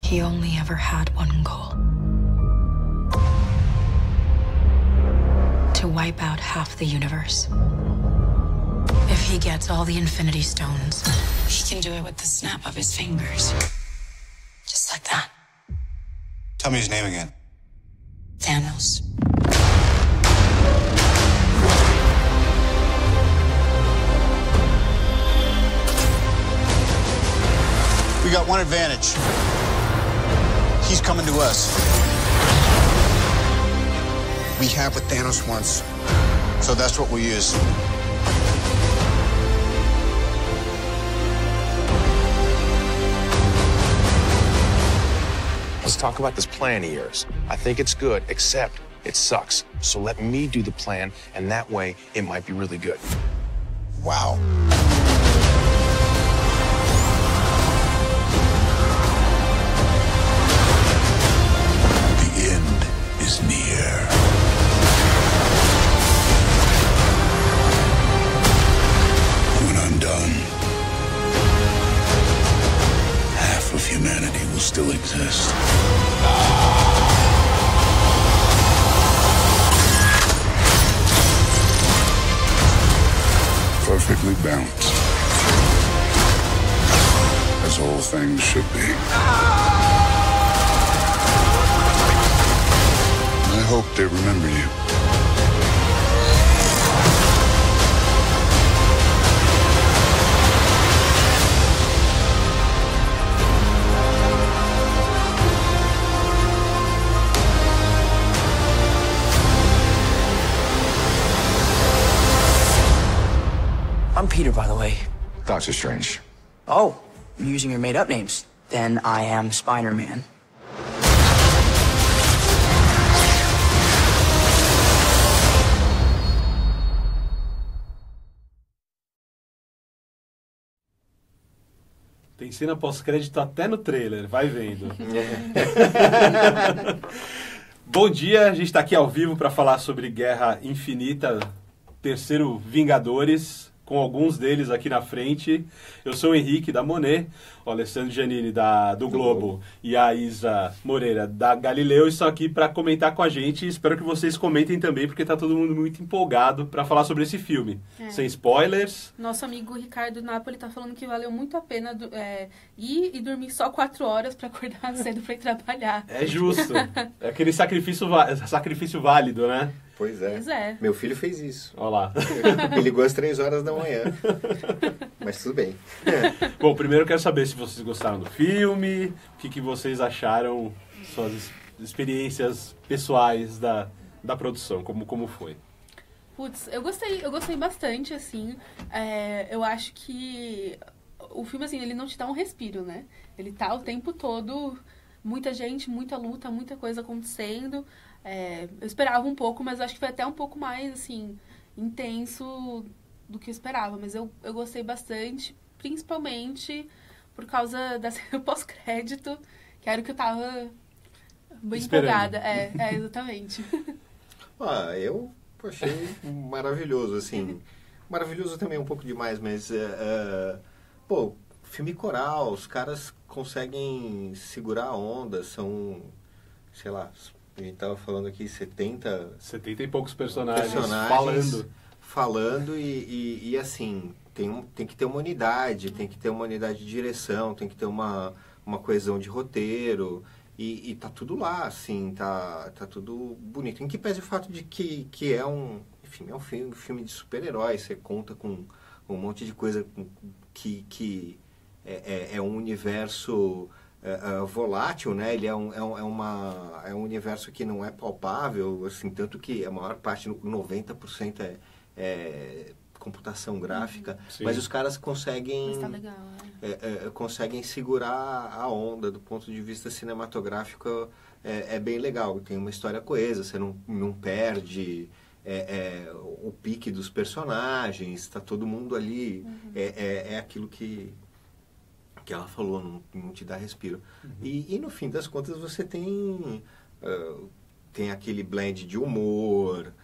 He only ever had one goal. To wipe out half the universe. If he gets all the Infinity Stones, he can do it with the snap of his fingers. Just like that. Tell me his name again. Thanos. We got one advantage. He's coming to us. We have what Thanos wants. So that's what we'll use. Let's talk about this plan of yours. I think it's good, except it sucks. So let me do the plan, and that way it might be really good. Wow. The end is near. When I'm done, half of humanity will still exist. Perfectly balanced. As all things should be. I hope they remember you. I'm Peter, by the way. Doctor Strange. Oh, you're using your made-up names. Then I am Spider-Man. Tem cena pós-crédito até no trailer, vai vendo. Bom dia, a gente está aqui ao vivo para falar sobre Guerra Infinita, terceiro Vingadores, com alguns deles aqui na frente. Eu sou o Henrique, da Monet, o Alessandro Giannini, do Globo, e a Isa Moreira, da Galileu, estão aqui para comentar com a gente. Espero que vocês comentem também, porque está todo mundo muito empolgado para falar sobre esse filme. Sem spoilers. Nosso amigo Ricardo Napoli tá falando que valeu muito a pena ir e dormir só 4 horas para acordar cedo para ir trabalhar. É justo. É aquele sacrifício válido, né? Pois é. Pois é. Meu filho fez isso. Olha lá. Me ligou às 3 horas da manhã. Mas tudo bem. Bom, primeiro eu quero saber se vocês gostaram do filme, o que vocês acharam, suas experiências pessoais da produção, como foi. Putz, eu gostei bastante, assim. Eu acho que o filme, assim, ele não te dá um respiro, né? Ele tá o tempo todo, muita gente, muita luta, muita coisa acontecendo. Eu esperava um pouco, mas acho que foi até um pouco mais, assim, intenso do que eu esperava. Mas eu gostei bastante, principalmente por causa da cena pós-crédito, que era o que eu tava bem empolgada. Exatamente. Eu achei maravilhoso, assim. Maravilhoso também é um pouco demais, mas... filme coral, os caras conseguem segurar a onda, são, sei lá... A gente tava falando aqui 70 e poucos personagens falando e assim, tem que ter uma unidade, tem que ter uma unidade de direção, tem que ter uma coesão de roteiro e tá tudo lá, assim, tá tudo bonito. Em que pese o fato de que é um filme de super-heróis, você conta com um monte de coisa que é um universo... volátil, né? Ele é um universo que não é palpável, assim, tanto que a maior parte, 90% é computação gráfica, mas os caras conseguem Mas tá legal, conseguem segurar a onda do ponto de vista cinematográfico, é bem legal, tem uma história coesa, você não perde o pique dos personagens, está todo mundo ali, é aquilo que ela falou, não te dá respiro. E no fim das contas você tem aquele blend de humor,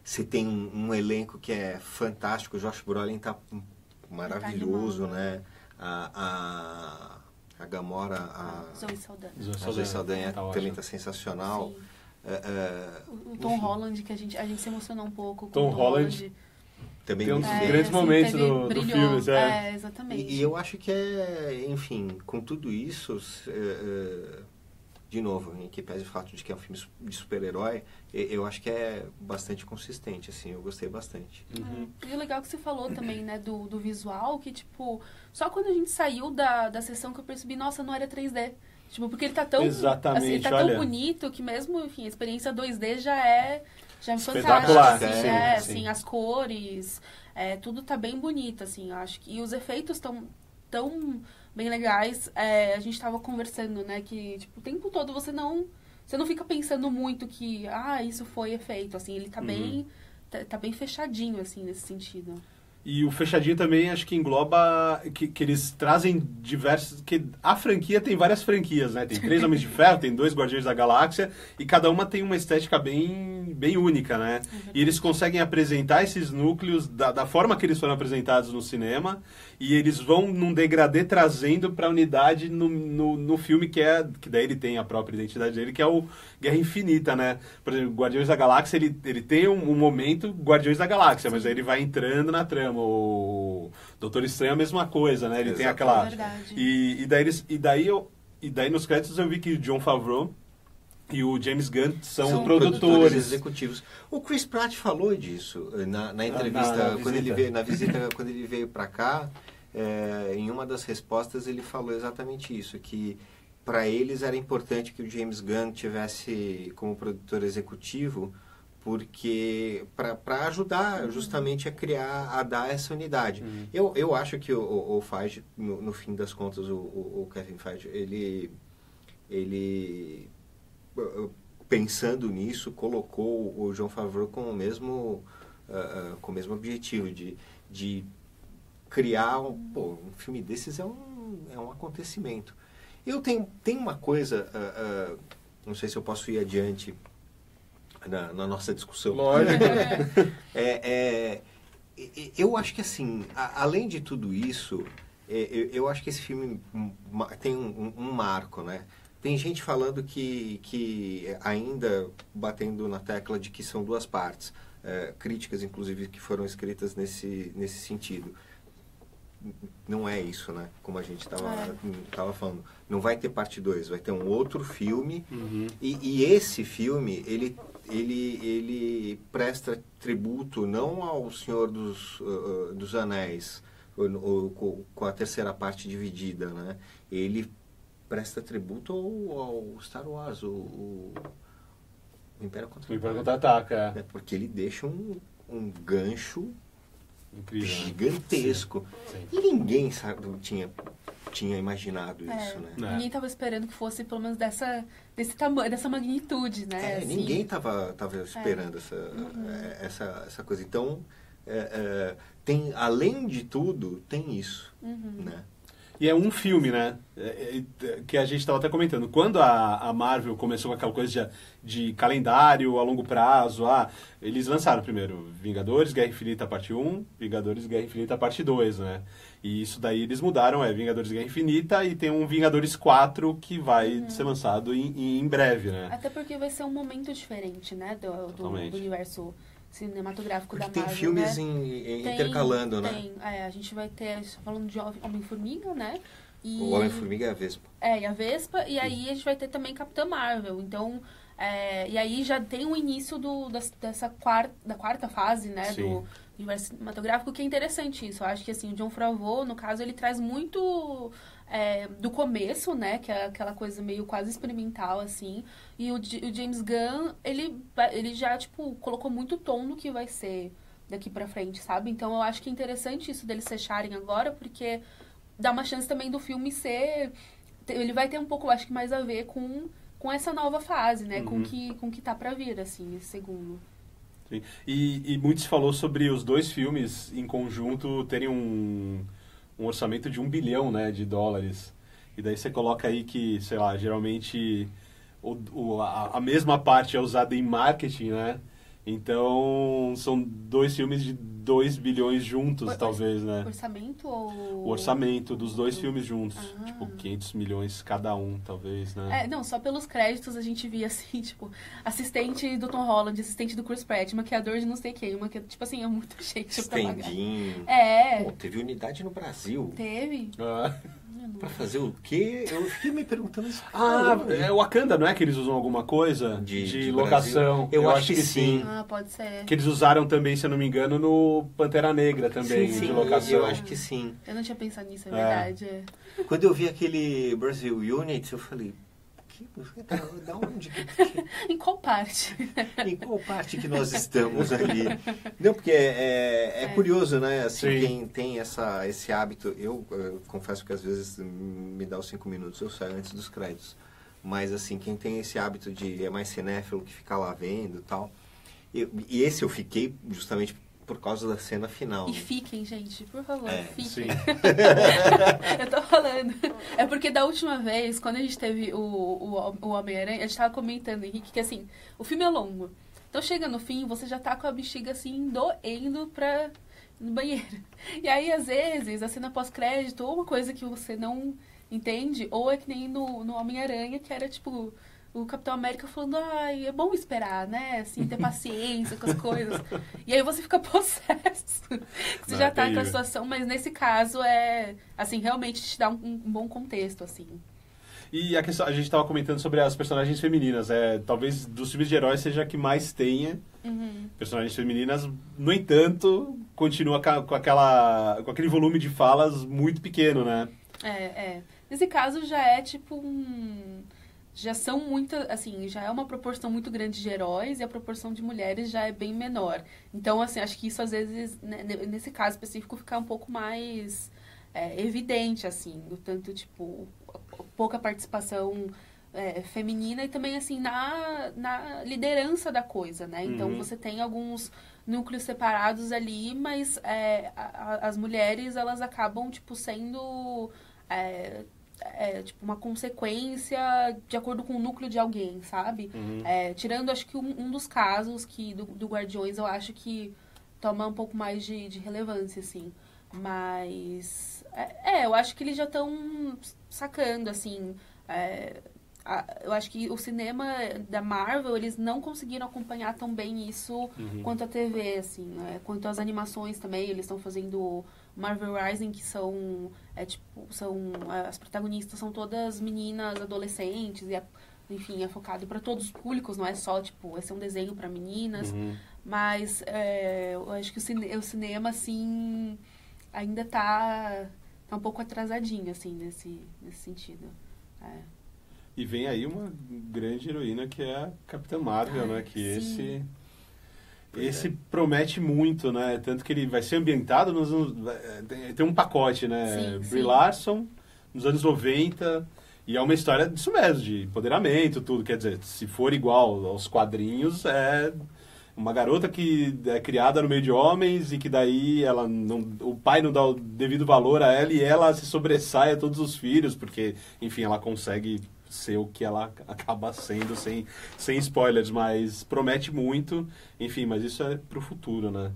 você tem um elenco que é fantástico, o Josh Brolin tá maravilhoso, tá animado, né? A a Gamora, a Zoe Saldanha. Zoe Saldanha Tá também ótimo. tá sensacional. Sim. O Tom Holland, que a gente se emocionou um pouco com Tom o Tom Holland. Também Tem um muito dos bem. grandes momentos teve- do brilhou. filme. Exatamente. E eu acho que enfim, com tudo isso, de novo, em que pese o fato de que é um filme de super-herói, eu acho que é bastante consistente, assim, eu gostei bastante. E o legal que você falou também, né, do visual, que, tipo, só quando a gente saiu da sessão que eu percebi, nossa, não era 3D. Tipo, porque ele tá tão, Exatamente, assim, ele tá olha. tão bonito que mesmo, enfim, a experiência 2D já é Espetacular, fantástica. Assim, sim, sim. assim, as cores, tudo tá bem bonito, assim, eu acho que... E os efeitos tão bem legais. A gente tava conversando, né, que, tipo, o tempo todo você não fica pensando muito que, isso foi efeito, assim, ele tá bem... Tá bem fechadinho, assim, nesse sentido. E o fechadinho também acho que engloba que eles trazem diversos... que a franquia tem várias franquias, né? Tem 3 Homens de Ferro, tem 2 Guardiões da Galáxia, e cada uma tem uma estética bem única, né? E eles conseguem apresentar esses núcleos da forma que eles foram apresentados no cinema, e eles vão num degradê trazendo pra unidade no filme que daí ele tem a própria identidade dele, que é o Guerra Infinita, né? Por exemplo, Guardiões da Galáxia, ele tem um momento Guardiões da Galáxia, mas aí ele vai entrando na trama. O Doutor Estranho é a mesma coisa, né? Ele tem aquela... Verdade. E daí nos créditos eu vi que o Jon Favreau e o James Gunn são produtores produtores. executivos. O Chris Pratt falou disso na entrevista, na visita. quando ele veio para cá, em uma das respostas ele falou exatamente isso, que para eles era importante que o James Gunn tivesse como produtor executivo, porque para ajudar justamente a dar essa unidade. Eu acho que o Feige, no fim das contas, o Kevin Feige, ele pensando nisso, colocou o Jon Favreau com o mesmo objetivo de criar um filme desses é um acontecimento. Eu tenho uma coisa, não sei se eu posso ir adiante na nossa discussão. Lógico. Eu acho que, assim, além de tudo isso, eu acho que esse filme tem um marco, né? Tem gente falando que ainda batendo na tecla de que são 2 partes, críticas, inclusive, que foram escritas nesse sentido. Não é isso, né? Como a gente estava falando. Não vai ter parte 2, vai ter um outro filme. E esse filme, ele presta tributo não ao Senhor dos Anéis, com a terceira parte dividida, né? Ele presta tributo ao Star Wars, o Império Contra-Ataca. Porque ele deixa um gancho Incrível. gigantesco. Sim. E ninguém tinha imaginado isso, né? Ninguém tava esperando que fosse pelo menos desse tamanho, dessa magnitude, né? Assim. Ninguém tava esperando essa coisa. Então, além de tudo, tem isso, né? E é um filme, né? Que a gente estava até comentando. Quando a Marvel começou com aquela coisa de calendário a longo prazo, eles lançaram primeiro Vingadores, Guerra Infinita parte 1, Vingadores, Guerra Infinita parte 2, né? E isso daí eles mudaram, Vingadores, Guerra Infinita, e tem um Vingadores 4 que vai ser lançado em breve, né? Até porque vai ser um momento diferente, né? Do universo cinematográfico Porque da Marvel, tem filmes né? intercalando, né? Tem, a gente vai ter, falando de Homem-Formiga, né? O Homem-Formiga é a Vespa. E a Vespa, e aí a gente vai ter também Capitã Marvel. Então, e aí já tem o início da quarta fase, né? Do universo cinematográfico, que é interessante isso. Eu acho que, assim, o Jon Favreau, no caso, ele traz muito do começo, né? Que é aquela coisa meio quase experimental, assim. E o James Gunn, ele já, tipo, colocou muito tom no que vai ser daqui pra frente, sabe? Então, eu acho que é interessante isso deles fecharem agora, porque dá uma chance também do filme ser... Ele vai ter um pouco, acho que, mais a ver com essa nova fase, né? Com o que tá pra vir, assim, esse segundo. Sim. E muito se falou sobre os 2 filmes em conjunto terem um orçamento de $1 bilhão, né, de dólares. E daí você coloca aí que, sei lá, geralmente a mesma parte é usada em marketing, né? Então, são 2 filmes de 2 bilhões juntos, talvez, né? Orçamento ou... O orçamento dos 2 filmes juntos. Tipo, 500 milhões cada um, talvez, né? Não, só pelos créditos a gente via, assim, tipo, assistente do Tom Holland, assistente do Chris Pratt, maquiador de não sei quem, tipo assim, é muito gente pra pagar. Stand-in. Pô, teve unidade no Brasil. Teve. Pra fazer o quê? Eu fiquei me perguntando isso. É o Wakanda, não é que eles usam alguma coisa de locação? Eu acho que sim. Pode ser. Que eles usaram também, se eu não me engano, no Pantera Negra também, sim, de locação. Eu acho que sim. Eu não tinha pensado nisso, é verdade. Quando eu vi aquele Brazil Unit, eu falei, da onde? Em qual parte? Em qual parte que nós estamos ali? Não, porque é curioso, né? Assim, quem tem esse hábito, eu confesso que às vezes me dá os 5 minutos, eu saio antes dos créditos. Mas assim, quem tem esse hábito de é mais cinéfilo que fica lá vendo e tal. E esse eu fiquei justamente por causa da cena final. E fiquem, gente, por favor, fiquem. Sim. Eu tô falando. É porque da última vez, quando a gente teve o Homem-Aranha, a gente tava comentando, Henrique, que assim, o filme é longo. Então chega no fim, você já tá com a bexiga assim, doendo no banheiro. E aí, às vezes, a cena pós-crédito, ou uma coisa que você não entende, ou é que nem no Homem-Aranha, que era tipo... O Capitão América falando, é bom esperar, né? Assim, ter paciência com as coisas. E aí você fica possesso. Você já tá com a situação, mas nesse caso assim, realmente te dá um bom contexto, assim. E a questão, a gente estava comentando sobre as personagens femininas. Talvez dos filmes de heróis seja a que mais tenha personagens femininas. No entanto, continua com aquele volume de falas muito pequeno, né? Nesse caso já é tipo já são muitas, assim, já é uma proporção muito grande de heróis e a proporção de mulheres já é bem menor. Então, assim, acho que isso às vezes, né, nesse caso específico, fica um pouco mais evidente, assim, do tanto, tipo, pouca participação feminina e também, assim, na liderança da coisa, né? Então, você tem alguns núcleos separados ali, mas as mulheres, elas acabam, tipo, sendo... tipo, uma consequência de acordo com o núcleo de alguém, sabe? Tirando, acho que um dos casos do Guardiões, eu acho que toma um pouco mais de relevância, assim. Mas, eu acho que eles já estão sacando, assim. Eu acho que o cinema da Marvel, eles não conseguiram acompanhar tão bem isso quanto a TV, assim, né? Quanto as animações também, eles estão fazendo Marvel Rising, que são as protagonistas são todas meninas, adolescentes, e enfim, é focado para todos os públicos, não é só, tipo, esse é um desenho para meninas, mas eu acho que o cinema, assim, ainda tá um pouco atrasadinho, assim, nesse sentido. E vem aí uma grande heroína que é a Capitã Marvel, né? Que sim. esse promete muito, né? Tanto que ele vai ser ambientado tem um pacote, né? Sim, Brie Larson, nos anos 90, e é uma história disso mesmo, de empoderamento, tudo. Quer dizer, se for igual aos quadrinhos, é uma garota que é criada no meio de homens e que daí o pai não dá o devido valor a ela e ela se sobressai a todos os filhos, porque, enfim, ela consegue ser o que ela acaba sendo, sem spoilers, mas promete muito, enfim, mas isso é pro futuro, né?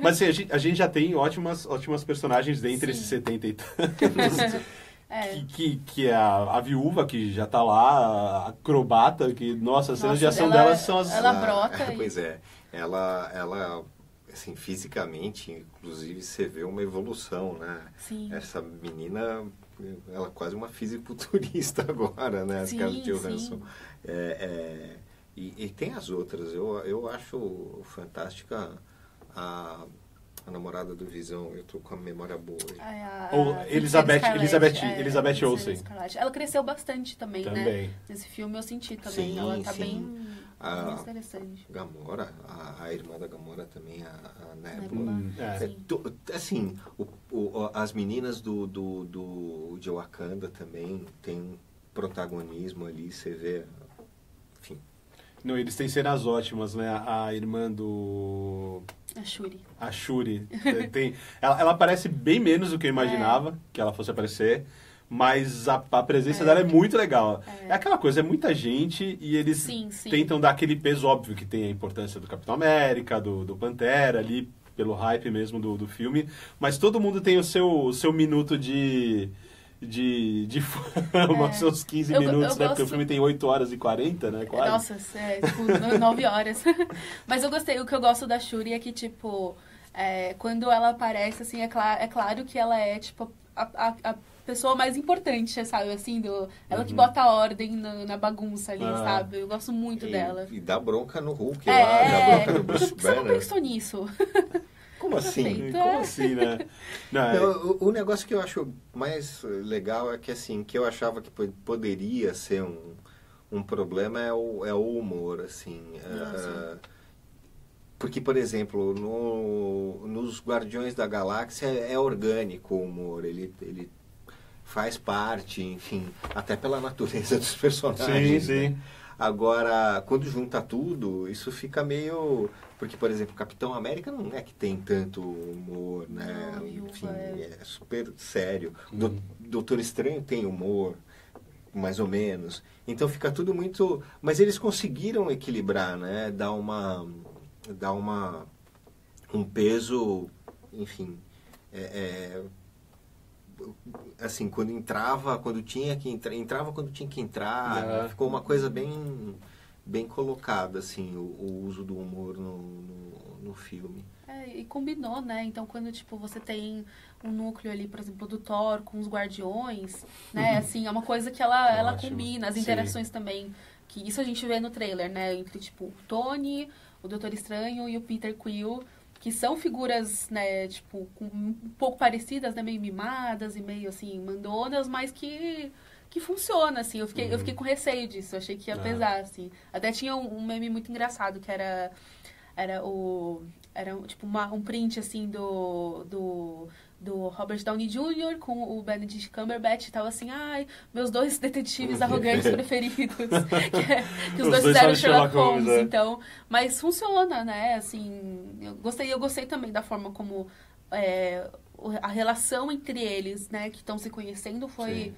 Mas assim, a gente já tem ótimas personagens dentre esses 70 e tantos. Que é a viúva, que já tá lá, a acrobata, que, nossa, as cenas de ação delas são as... Ela brota. Pois é, ela assim, fisicamente, inclusive, você vê uma evolução, né? Sim. Essa menina, ela é quase uma fisiculturista agora, né? As caras de Johansson. E tem as outras. Eu acho fantástica a namorada do Visão. Eu tô com a memória boa. Ou Elizabeth Olsen. Ela cresceu bastante também, né? Nesse filme eu senti também. Sim, ela tá bem interessante. Gamora, a irmã da Gamora também, a Nebula. Assim, as meninas de Wakanda também tem protagonismo ali, você vê, enfim. Não, eles têm cenas ótimas, né? A irmã A Shuri. Ela aparece bem menos do que eu imaginava que ela fosse aparecer. mas a presença dela é muito legal. É aquela coisa, é muita gente e eles Sim. tentam dar aquele peso óbvio que tem a importância do Capitão América, do Pantera ali, pelo hype mesmo do filme, mas todo mundo tem o seu minuto de fama, seus 15 minutos, né? Porque o filme tem 8 horas e 40, né? Quase. Nossa, tipo, 9 horas. Mas eu gostei, o que eu gosto da Shuri é que, tipo, quando ela aparece, assim, é claro que ela é, tipo, a pessoa mais importante, sabe? Assim, ela que bota a ordem na bagunça ali, sabe? Eu gosto muito dela. E dá bronca no Hulk lá, dá bronca no Bruce Banner. Você não pensou nisso? Como assim? Como assim, né? Não, o negócio que eu acho mais legal é que, assim, que eu achava que poderia ser um problema é o humor, assim. Porque, por exemplo, nos Guardiões da Galáxia é orgânico o humor, ele faz parte, enfim, até pela natureza dos personagens. Sim. Né? Agora, quando junta tudo, isso fica meio... Porque, por exemplo, Capitão América não é que tem tanto humor, né? Não, enfim, é super sério. Doutor Estranho tem humor, mais ou menos. Então fica tudo muito... Mas eles conseguiram equilibrar, né? Dar um peso, enfim... assim, quando tinha que entrar, ficou uma coisa bem colocada, assim, o uso do humor no filme. E combinou, né? Então, quando, tipo, você tem um núcleo ali, por exemplo, do Thor com os Guardiões, né? Assim, é uma coisa que ela combina. As interações também, que isso a gente vê no trailer, né? Entre, tipo, o Tony, o Doutor Estranho e o Peter Quill, que são figuras, né, tipo, um pouco parecidas, né, meio mimadas e meio, assim, mandonas, mas que funciona, assim. Eu fiquei com receio disso, eu achei que ia pesar, assim. Até tinha um meme muito engraçado, que era tipo, um print, assim, do Robert Downey Jr. com o Benedict Cumberbatch e tal, assim, meus 2 detetives arrogantes preferidos, que os dois fizeram Sherlock Holmes, então, mas funciona, né, assim, eu gostei também da forma como a relação entre eles, né, que estão se conhecendo foi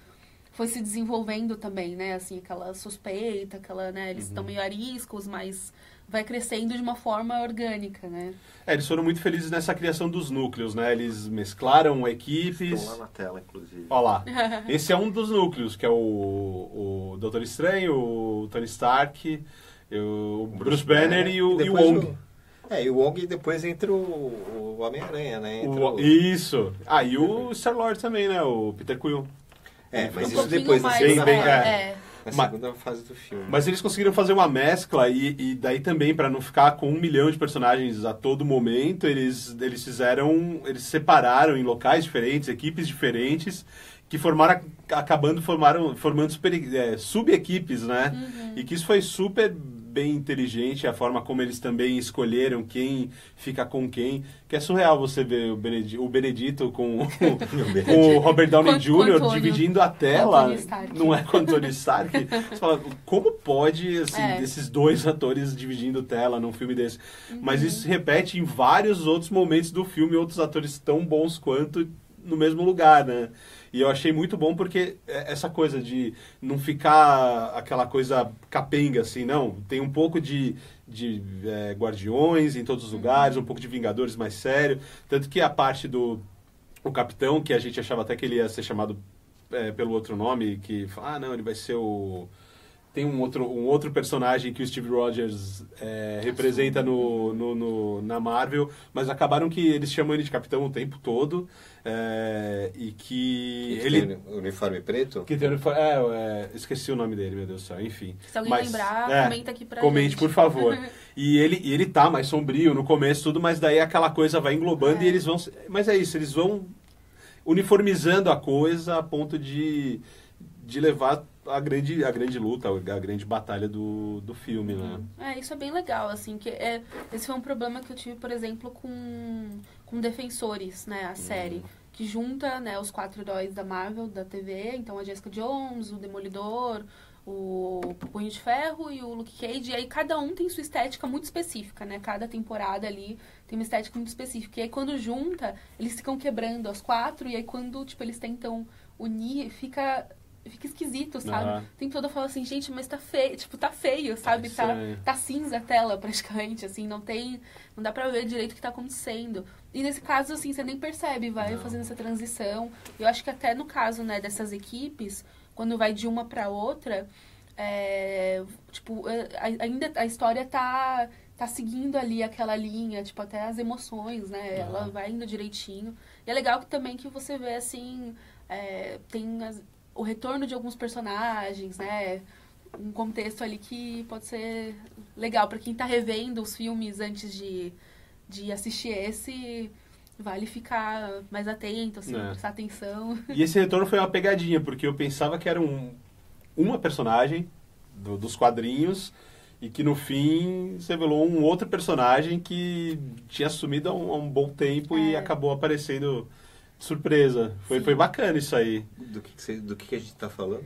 se desenvolvendo também, né, assim, aquela suspeita, né, eles estão meio ariscos, mas vai crescendo de uma forma orgânica, né? Eles foram muito felizes nessa criação dos núcleos, né? Eles mesclaram equipes. Estão lá na tela, inclusive. Olha lá. Esse é um dos núcleos, que é o Doutor Estranho, o Tony Stark, o Bruce Banner e o Wong. E o Wong depois entra o Homem-Aranha, né? Isso. E o Star-Lord também, né? O Peter Quill. Mas isso depois da na segunda fase do filme. Mas eles conseguiram fazer uma mescla e daí também, para não ficar com 1 milhão de personagens a todo momento, eles separaram em locais diferentes, equipes diferentes, que acabando formando sub-equipes, né? E que isso foi super bem inteligente, a forma como eles também escolheram quem fica com quem, que é surreal você ver o Benedito com o Robert Downey Jr. dividindo a tela, não é com o Tony Stark. Você fala, como pode, assim, esses 2 atores dividindo tela num filme desse? Mas isso se repete em vários outros momentos do filme, outros atores tão bons quanto no mesmo lugar, né? E eu achei muito bom porque essa coisa de não ficar aquela coisa capenga, assim, não. Tem um pouco de Guardiões em todos os lugares, um pouco de Vingadores mais sério. Tanto que a parte do Capitão, que a gente achava até que ele ia ser chamado pelo outro nome, que não, ele vai ser o... Tem um outro personagem que o Steve Rogers representa na Marvel, mas acabaram que eles chamam ele de Capitão o tempo todo. E que ele tem uniforme preto? Que tem uniforme, esqueci o nome dele, meu Deus do céu, enfim. Se alguém lembrar, comenta aqui pra comente, gente. por favor. E ele tá mais sombrio no começo, tudo, mas daí aquela coisa vai englobando e eles vão... Mas é isso, eles vão uniformizando a coisa a ponto de levar a grande luta, a grande batalha do filme, né? Isso é bem legal, assim, que esse foi um problema que eu tive, por exemplo, com Defensores, né, a série, que junta, né, os 4 heróis da Marvel, da TV, então a Jessica Jones, o Demolidor, o Punho de Ferro e o Luke Cage, e aí cada um tem sua estética muito específica, né, cada temporada ali tem uma estética muito específica, e aí quando junta, eles ficam quebrando as 4, e aí quando, tipo, eles tentam unir, fica esquisito, sabe? Aham. O tempo todo eu falo assim, gente, mas tá feio, tipo, tá feio, sabe? Tá cinza a tela, praticamente, assim, não dá pra ver direito o que tá acontecendo. E nesse caso, assim, você nem percebe, vai fazendo essa transição. Eu acho que até no caso, né, dessas equipes, quando vai de uma pra outra, ainda a história tá seguindo ali aquela linha, tipo, até as emoções, né? Ela vai indo direitinho. E é legal também que você vê, assim, tem o retorno de alguns personagens, né? Um contexto ali que pode ser legal para quem tá revendo os filmes antes de assistir esse, vale ficar mais atento, assim, prestar atenção. E esse retorno foi uma pegadinha, porque eu pensava que era uma personagem dos quadrinhos e que no fim se revelou um outro personagem que tinha sumido há um bom tempo e acabou aparecendo de surpresa. Foi bacana isso aí. Do que a gente tá falando?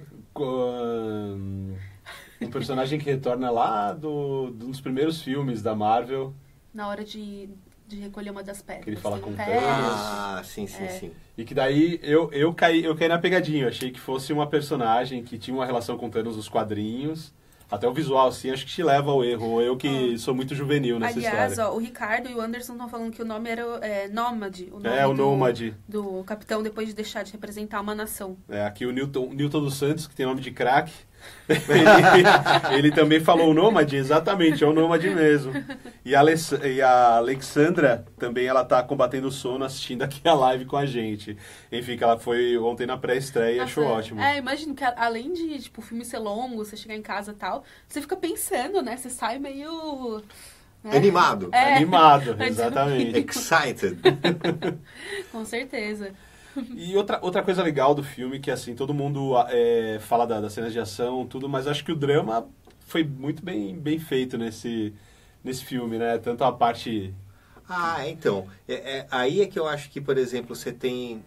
Um personagem que retorna lá dos primeiros filmes da Marvel. Na hora de recolher uma das pedras. Que ele fala com pedras. Ah, sim. E que daí eu caí na pegadinha. Eu achei que fosse uma personagem que tinha uma relação com Thanos nos quadrinhos. Até o visual, assim, acho que te leva ao erro. Ou eu que sou muito juvenil nessa história. Aliás, o Ricardo e o Anderson estão falando que o nome era Nômade. O Nômade. Do capitão, depois de deixar de representar uma nação. Aqui o Newton dos Santos, que tem nome de craque, ele também falou o Nômade, exatamente, é o Nômade mesmo. E a Alexandra também, ela tá combatendo o sono assistindo aqui a live com a gente. Enfim, que ela foi ontem na pré-estreia e achou ótimo. Imagino que além de, tipo, o filme ser longo, você chegar em casa e tal, você fica pensando, né? Você sai meio... Né? Animado, exatamente. Excited. Com certeza. E outra coisa legal do filme, que assim, todo mundo fala das cenas de ação, tudo, mas acho que o drama foi muito bem feito nesse filme, né? Tanto a parte... Então, aí é que eu acho que, por exemplo, você ter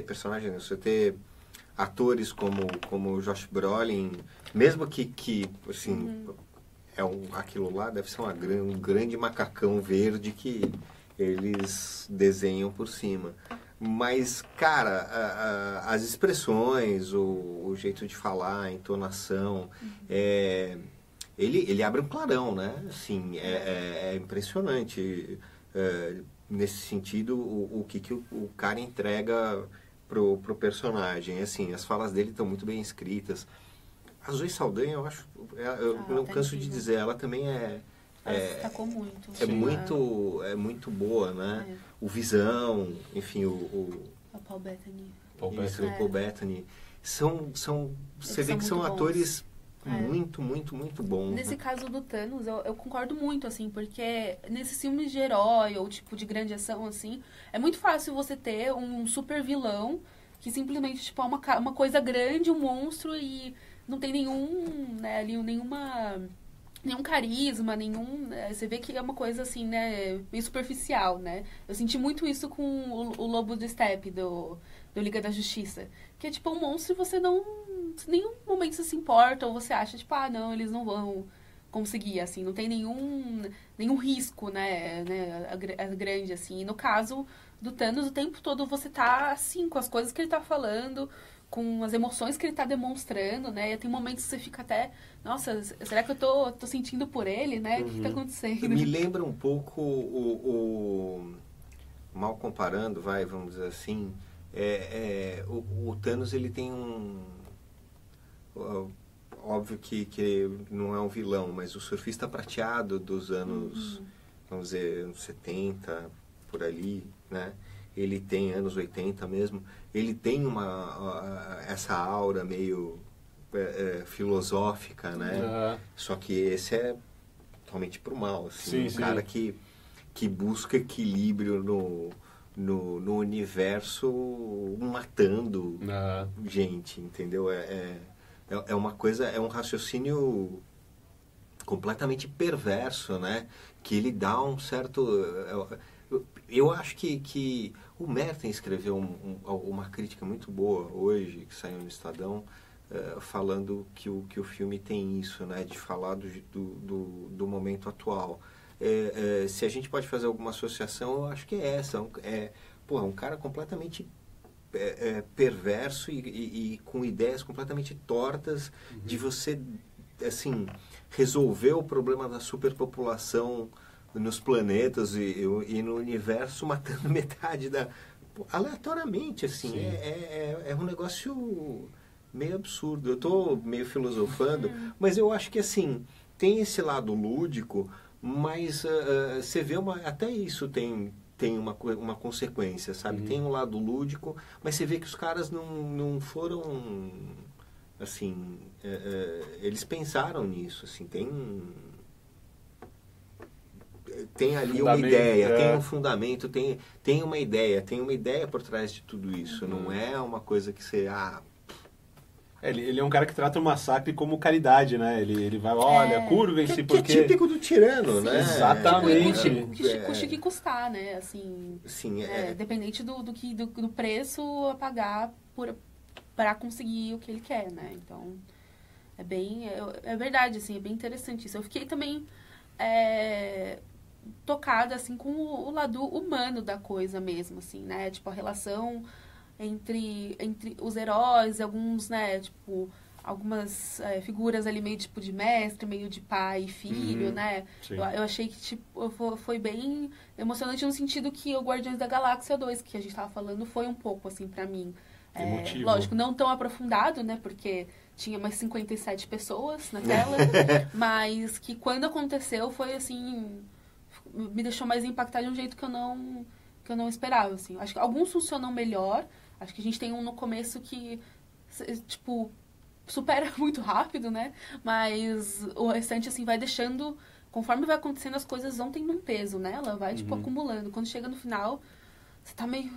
personagens, você ter atores como o Josh Brolin, mesmo que assim, aquilo lá deve ser um grande macacão verde que eles desenham por cima. Mas, cara, as expressões, o jeito de falar, a entonação, ele abre um clarão, né? Assim, é impressionante nesse sentido o que o cara entrega pro personagem. Assim, as falas dele estão muito bem escritas. A Zoe Saldanha, eu acho, eu não canso de dizer, ela também destacou muito. É muito boa, né? O Visão, enfim, o Paul Bettany. O Paul Bettany. Você vê que são atores muito bons. Nesse caso do Thanos, eu concordo muito, assim, porque nesses filmes de herói ou tipo de grande ação, assim, é muito fácil você ter um super vilão que simplesmente, tipo, é uma coisa grande, um monstro e não tem nenhum carisma, você vê que é uma coisa assim, né, meio superficial, né? Eu senti muito isso com o Lobo do Steppe, do Liga da Justiça. Que é tipo um monstro e você em nenhum momento você se importa, ou você acha, tipo, não, eles não vão conseguir, assim, não tem nenhum risco, né, grande, assim. E no caso do Thanos, o tempo todo você tá, assim, com as coisas que ele tá falando, com as emoções que ele tá demonstrando, né? E tem momentos que você fica até... Nossa, será que eu tô sentindo por ele, né? O que tá acontecendo? Me lembra um pouco mal comparando, vamos dizer assim, o Thanos, ele tem óbvio que não é um vilão, mas o surfista prateado dos anos, vamos dizer, anos 70, por ali, né? Ele tem anos 80 mesmo, ele tem essa aura meio filosófica, né? Só que esse é totalmente pro mal, assim, cara que busca equilíbrio no universo matando gente, entendeu? É uma coisa, é um raciocínio completamente perverso, né? Que ele dá um certo... Eu acho que o Merten escreveu uma crítica muito boa hoje, que saiu no Estadão, falando que o filme tem isso, né, de falar do momento atual. Se a gente pode fazer alguma associação, eu acho que é essa. É um cara completamente perverso e com ideias completamente tortas de você, assim, resolver o problema da superpopulação nos planetas e no universo, matando metade da... aleatoriamente, assim. É um negócio meio absurdo. Eu tô meio filosofando, mas eu acho que, assim, tem esse lado lúdico, mas você vê até isso tem uma consequência, sabe? Tem um lado lúdico, mas você vê que os caras não foram, assim, eles pensaram nisso, assim, tem ali uma ideia, tem um fundamento, tem uma ideia por trás de tudo isso, não é uma coisa que você... Ele é um cara que trata o massacre como caridade, né? Ele vai, olha, curvem-se porque... Que é típico do tirano, Sim, né? Exatamente. Custe que custar, né? Assim, Sim, dependente do preço a pagar para conseguir o que ele quer, né? Então, é verdade, assim, é bem interessante isso. Eu fiquei também tocada, assim, com o lado humano da coisa mesmo, assim, né? Tipo, a relação entre os heróis e alguns, né, tipo, algumas figuras ali meio tipo de mestre, meio de pai e filho, né? Eu achei que tipo, foi bem emocionante no sentido que o Guardiões da Galáxia 2, que a gente tava falando, foi um pouco, assim, pra mim. Lógico, não tão aprofundado, né, porque tinha mais 57 pessoas na tela, mas que quando aconteceu foi, assim, me deixou mais impactada de um jeito que eu não esperava, assim. Acho que alguns funcionam melhor. Acho que a gente tem um no começo que, tipo, supera muito rápido, né? Mas o restante, assim, vai deixando... Conforme vai acontecendo, as coisas vão tendo um peso, né? Ela vai, tipo, acumulando. Quando chega no final, você tá meio...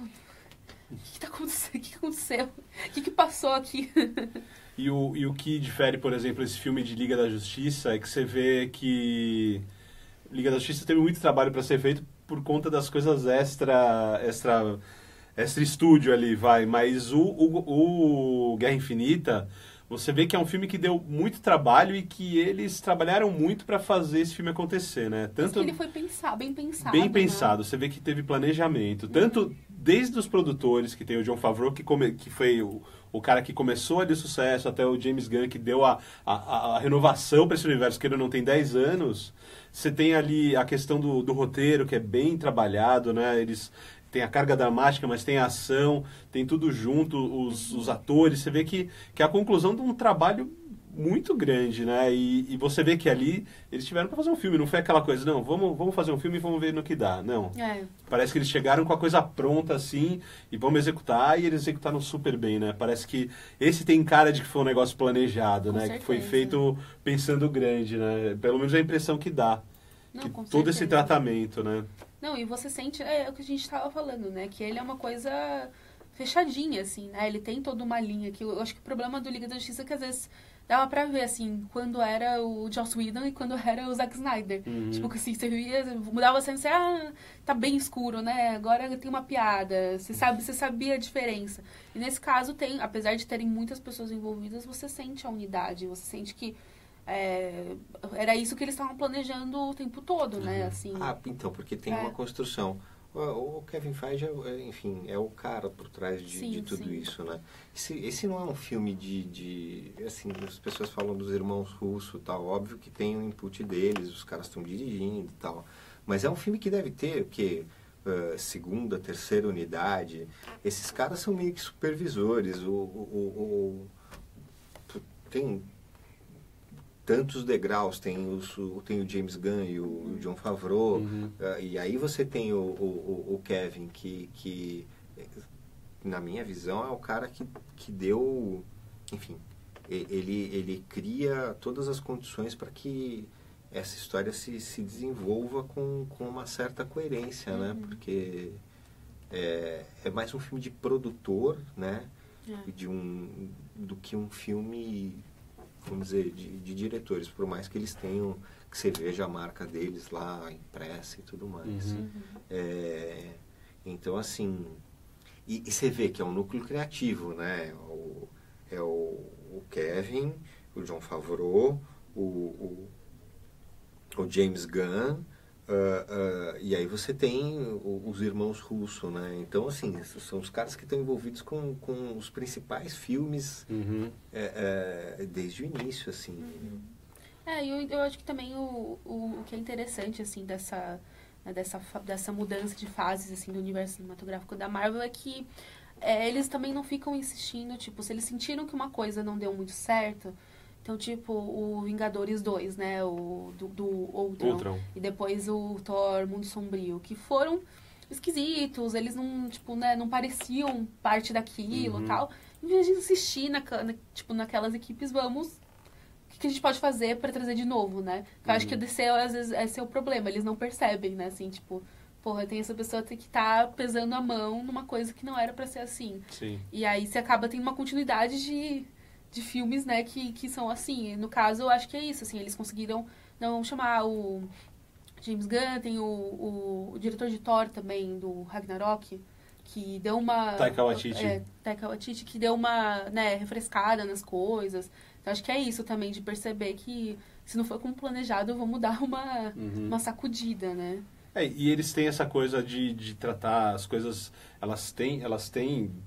O que tá acontecendo? O que aconteceu? O que passou aqui? E o que difere, por exemplo, esse filme de Liga da Justiça é que você vê que Liga da Justiça teve muito trabalho para ser feito por conta das coisas extra estúdio ali, mas o Guerra Infinita, você vê que é um filme que deu muito trabalho e que eles trabalharam muito para fazer esse filme acontecer, né? Tanto ele foi bem pensado. Bem pensado, você vê que teve planejamento, tanto desde os produtores, que tem o Jon Favreau, que foi o cara que começou ali o sucesso, até o James Gunn, que deu a renovação para esse universo, que ele não tem 10 anos. Você tem ali a questão do roteiro, que é bem trabalhado, né? Eles tem a carga dramática, mas tem a ação, tem tudo junto, os atores. Você vê que é a conclusão de um trabalho muito grande, né? E você vê que ali eles tiveram para fazer um filme, não foi aquela coisa, não, vamos fazer um filme e vamos ver no que dá. Não. Parece que eles chegaram com a coisa pronta assim e vamos executar, e eles executaram super bem, né? Parece que esse tem cara de que foi um negócio planejado, com né? certeza. Que foi feito pensando grande, né? Pelo menos é a impressão que dá. Não, que todo esse tratamento, né? Não, e você sente, é o que a gente estava falando, né? Que ele é uma coisa fechadinha, assim, né? Ele tem toda uma linha. Que eu acho que o problema do Liga da Justiça é que às vezes dava pra ver, assim, quando era o Joss Whedon e quando era o Zack Snyder. Tipo, assim, você via, mudava a cena, você, tá bem escuro, né? Agora tem uma piada. Você sabia a diferença. E nesse caso tem, apesar de terem muitas pessoas envolvidas, você sente a unidade, você sente que era isso que eles estavam planejando o tempo todo, né? Assim, então, porque tem uma construção. O Kevin Feige, enfim, é o cara por trás de tudo isso, né? Esse não é um filme assim, as pessoas falam dos irmãos russos e tal, óbvio que tem o input deles, os caras estão dirigindo e tal, mas é um filme que deve ter, o quê? Segunda, terceira unidade, esses caras são meio que supervisores, tem tantos degraus, tem o James Gunn e o Jon Favreau, e aí você tem o Kevin, que na minha visão é o cara que deu, enfim, ele cria todas as condições para que essa história se desenvolva com uma certa coerência, né? Porque é mais um filme de produtor, né? Do que um filme, vamos dizer, de diretores, por mais que eles tenham, que você veja a marca deles lá impressa e tudo mais. Então, assim, e você vê que é um núcleo criativo, né? É o Kevin, o Jon Favreau, o James Gunn, E aí você tem os irmãos Russo, né? Então, assim, são os caras que estão envolvidos com os principais filmes desde o início, assim. Eu acho que também o que é interessante, assim, dessa mudança de fases, assim, do universo cinematográfico da Marvel é que eles também não ficam insistindo, tipo, se eles sentiram que uma coisa não deu muito certo, então, tipo, o Vingadores 2, né, do Ultron, e depois o Thor Mundo Sombrio, que foram esquisitos, eles não, tipo, né, não pareciam parte daquilo e tal. Em vez de insistir naquelas equipes, vamos... O que a gente pode fazer pra trazer de novo, né? Eu acho que o DC, às vezes, esse é o problema, eles não percebem, né, assim, tipo... Porra, tem essa pessoa que tá pesando a mão numa coisa que não era pra ser assim. Sim. E aí você acaba tendo uma continuidade de filmes, né, que são assim. No caso, eu acho que é isso, assim, eles conseguiram não chamar o James Gunn, tem o diretor de Thor também, do Ragnarok, que deu uma... Taika Waititi. Taika Waititi, que deu uma, né, refrescada nas coisas. Então, acho que é isso também, de perceber que se não for como planejado, vamos dar uma sacudida, né? E eles têm essa coisa de tratar as coisas, elas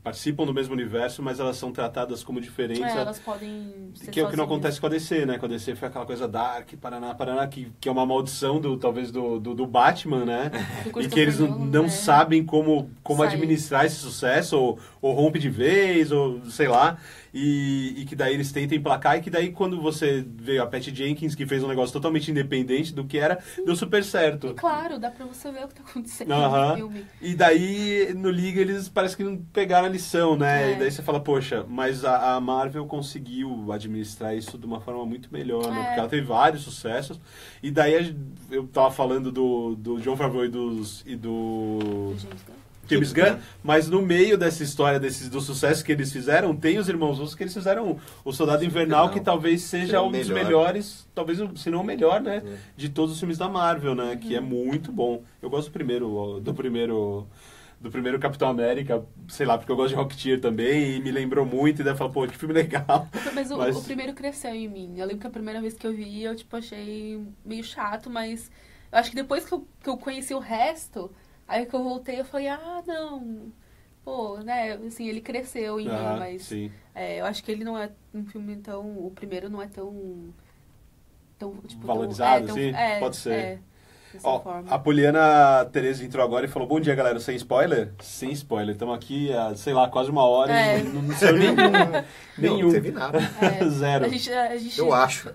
participam do mesmo universo, mas elas são tratadas como diferentes. Elas podem ser que é o que não acontece com a DC, né? Com a DC foi aquela coisa dark, Paraná, que é uma maldição talvez do Batman, né? E que eles não sabem como administrar esse sucesso, ou rompe de vez, ou sei lá. E que daí eles tentam emplacar, e que daí quando você vê a Patty Jenkins, que fez um negócio totalmente independente do que era, deu super certo. E claro, dá pra você ver o que tá acontecendo no filme. E daí, no Liga, eles parece que não pegaram a lição, né? E daí você fala, poxa, mas a Marvel conseguiu administrar isso de uma forma muito melhor, né? Porque ela teve vários sucessos. E daí, eu tava falando do Jon Favreau e do James Gunn, mas no meio dessa história, do sucesso que eles fizeram, tem os irmãos Russo que eles fizeram o Soldado Invernal, que talvez seja um dos melhores, talvez, se não o melhor, né, de todos os filmes da Marvel, né, que é muito bom. Eu gosto do primeiro Capitão América, sei lá, porque eu gosto de Rocketeer também, e me lembrou muito, e daí eu falo, pô, que filme legal. Mas o primeiro cresceu em mim. Eu lembro que a primeira vez que eu vi, eu, tipo, achei meio chato, mas eu acho que depois que eu conheci o resto... Aí que eu voltei, eu falei, não, pô, né, assim, ele cresceu em mim, mas eu acho que ele não é um filme tão, o primeiro não é tão tipo, valorizado, assim? Pode ser. A Poliana Tereza entrou agora e falou, bom dia, galera, sem spoiler? Sem spoiler, estamos aqui há, sei lá, quase uma hora e não saiu nenhum. Não teve nada. Zero. A gente eu acho.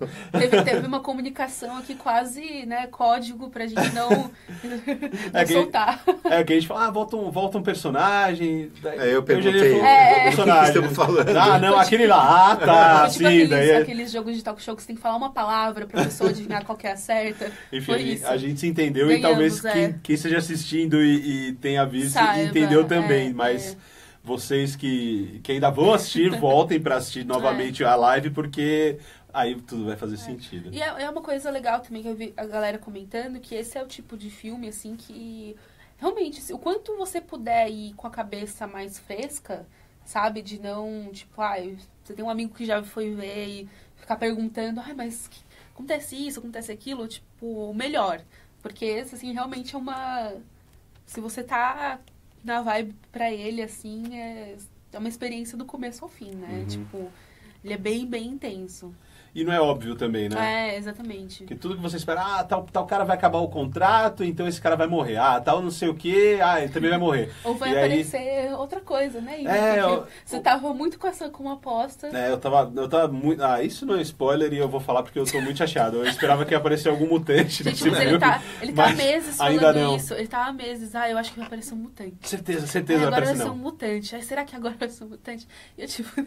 Teve uma comunicação aqui quase, né, código pra gente não soltar. Que a gente fala, volta um personagem. Eu perguntei, personagem. Estamos falando. Não, aquele lá, tá, sim. Aqueles jogos de talk show que você tem que falar uma palavra pra pessoa adivinhar qual que é a certa. Enfim, a gente se entendeu. Ganhamos, e talvez quem esteja assistindo e tenha visto entendeu também, mas vocês que ainda vão assistir, voltem para assistir novamente a live, porque aí tudo vai fazer sentido. E é uma coisa legal também que eu vi a galera comentando, que esse é o tipo de filme, assim, que realmente, o quanto você puder ir com a cabeça mais fresca, sabe, de não, tipo, você tem um amigo que já foi ver e ficar perguntando, mas acontece isso, acontece aquilo, tipo, melhor. Porque esse, assim, realmente é uma... Se você tá na vibe pra ele, assim, é uma experiência do começo ao fim, né? Tipo, ele é bem, bem intenso. E não é óbvio também, né? Exatamente. Porque tudo que você espera, tal cara vai acabar o contrato, então esse cara vai morrer. Tal não sei o quê, ele também vai morrer. Ou vai aparecer outra coisa, né? Você tava muito com uma aposta. Eu tava muito... isso não é spoiler e eu vou falar porque eu tô muito chateado. Eu esperava que ia aparecer algum mutante nesse filme. Ele tá há meses falando ainda não. isso. Ele tá há meses. Eu acho que vai aparecer um mutante. Certeza vai aparecer não. Agora vai ser um mutante. Será que agora vai ser um mutante? E eu, tipo...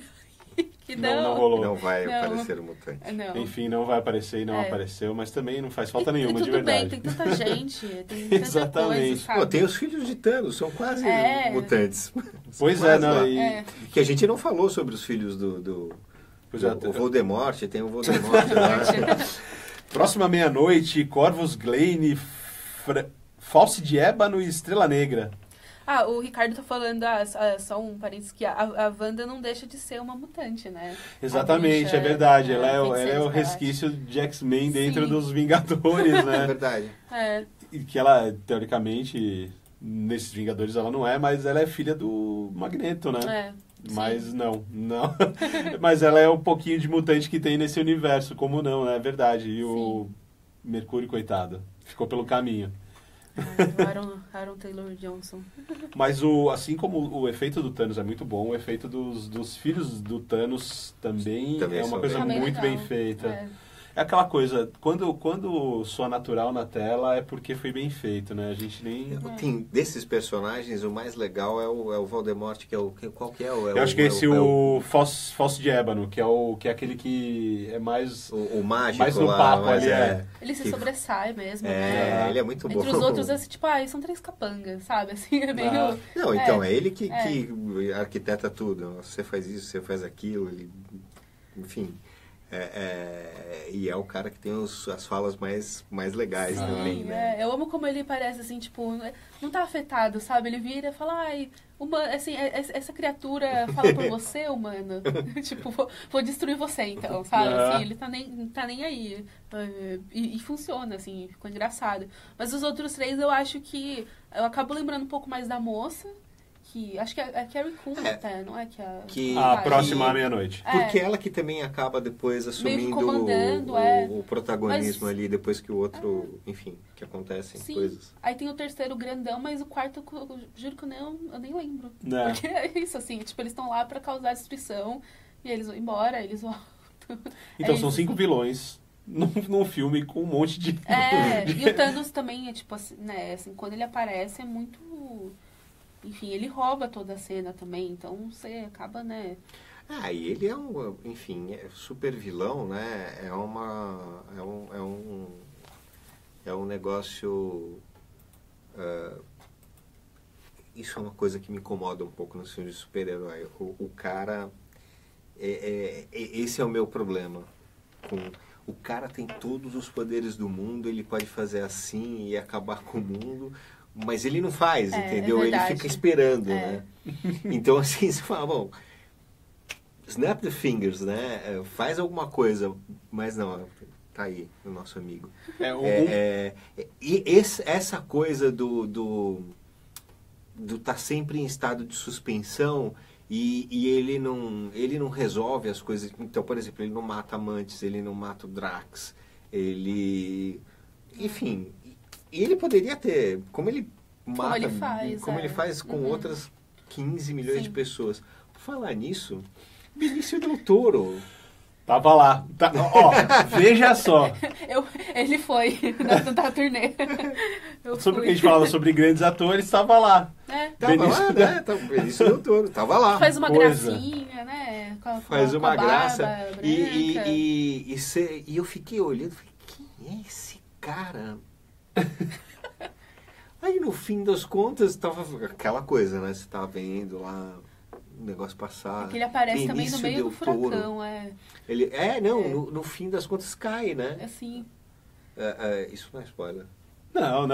Que não rolou. Não vai aparecer o mutante. Não. Enfim, não vai aparecer e não apareceu, mas também não faz falta nenhuma, de verdade. Tudo bem, tem tanta gente, tem tanta Exatamente. coisa, sabe? Tem os filhos de Thanos, são quase mutantes. Pois Que a gente não falou sobre os filhos do Voldemort, tem o Voldemort lá. Próxima meia-noite, Corvus Glaive, False de Ébano e Estrela Negra. O Ricardo tá falando, só um parênteses, que a Wanda não deixa de ser uma mutante, né? Exatamente, Bruxa, é verdade. Ela é feiticeira o escarlate. resquício de X-Men dentro Sim. dos Vingadores, É né? verdade. E que ela, teoricamente, nesses Vingadores ela não é, mas ela é filha do Magneto, né? Mas não. Mas ela é um pouquinho de mutante que tem nesse universo, como não, né? É verdade. E o Mercúrio, coitado, ficou pelo caminho. O Aaron Taylor Johnson. Mas assim como o efeito do Thanos é muito bom, o efeito dos filhos do Thanos também é uma são coisa bem muito legal. bem feita. É aquela coisa, quando soa natural na tela é porque foi bem feito, né? A gente nem... Tem, desses personagens, o mais legal é o Voldemort, que é o... Qual que é? Eu acho que esse o Fausto de Ébano, que é aquele que é mais... O mágico mais no lá, papo mas ali, Ele se sobressai mesmo, É, né? ele é muito bom. Entre os outros, assim, tipo, são 3 capangas, sabe? Assim, é meio... Não, então, é ele que arquiteta tudo. Você faz isso, você faz aquilo, enfim... e é o cara que tem as falas mais legais também, né? Eu amo como ele parece, assim, tipo, não tá afetado, sabe? Ele vira e fala, assim, essa criatura fala por você, humano. Tipo, vou destruir você, então, sabe? Assim, ele tá nem aí. E funciona, assim, ficou engraçado. Mas os outros 3, eu acho que... Eu acabo lembrando um pouco mais da moça, que acho que é a Carrie Coon até, não é que a próxima à meia-noite. Porque ela que também acaba depois assumindo comandando, o protagonismo ali, depois que o outro, enfim, que acontecem coisas. Aí tem o terceiro grandão, mas o quarto, eu juro que eu nem lembro. É. Porque é isso, assim, tipo, eles estão lá pra causar destruição, e eles vão embora, eles voltam. Então são isso, 5 vilões num filme com um monte de... E o Thanos também é tipo assim, né, assim, quando ele aparece é muito... Enfim, ele rouba toda a cena também, então você acaba, né... E ele é super vilão, né? É um negócio... isso é uma coisa que me incomoda um pouco no filme de super-herói. O cara... esse é o meu problema. O cara tem todos os poderes do mundo, ele pode fazer assim e acabar com o mundo... Mas ele não faz, entendeu? Ele fica esperando, né? Então, assim, você fala, bom, snap the fingers, né? Faz alguma coisa, mas não, tá aí o nosso amigo. E essa coisa do tá sempre em estado de suspensão e ele não resolve as coisas. Então, por exemplo, ele não mata Mantis, ele não mata o Drax, ele... Enfim... E ele poderia ter, como ele faz com outras 15 milhões de pessoas. Por falar nisso, Benício Del Toro. Tava lá. Veja só. Ele foi na turnê. Sobre o que a gente falava sobre grandes atores, tava lá. Tava lá, né? Benício Del Toro, tava lá. Faz uma gracinha, né? Faz uma graça. E eu fiquei olhando, falei, quem é esse cara? Aí no fim das contas tava aquela coisa, né? Você tava vendo lá o negócio passar. Que ele aparece Benício também no meio Del do furacão, Ele no fim das contas cai, né? Assim. Isso não é spoiler. Não.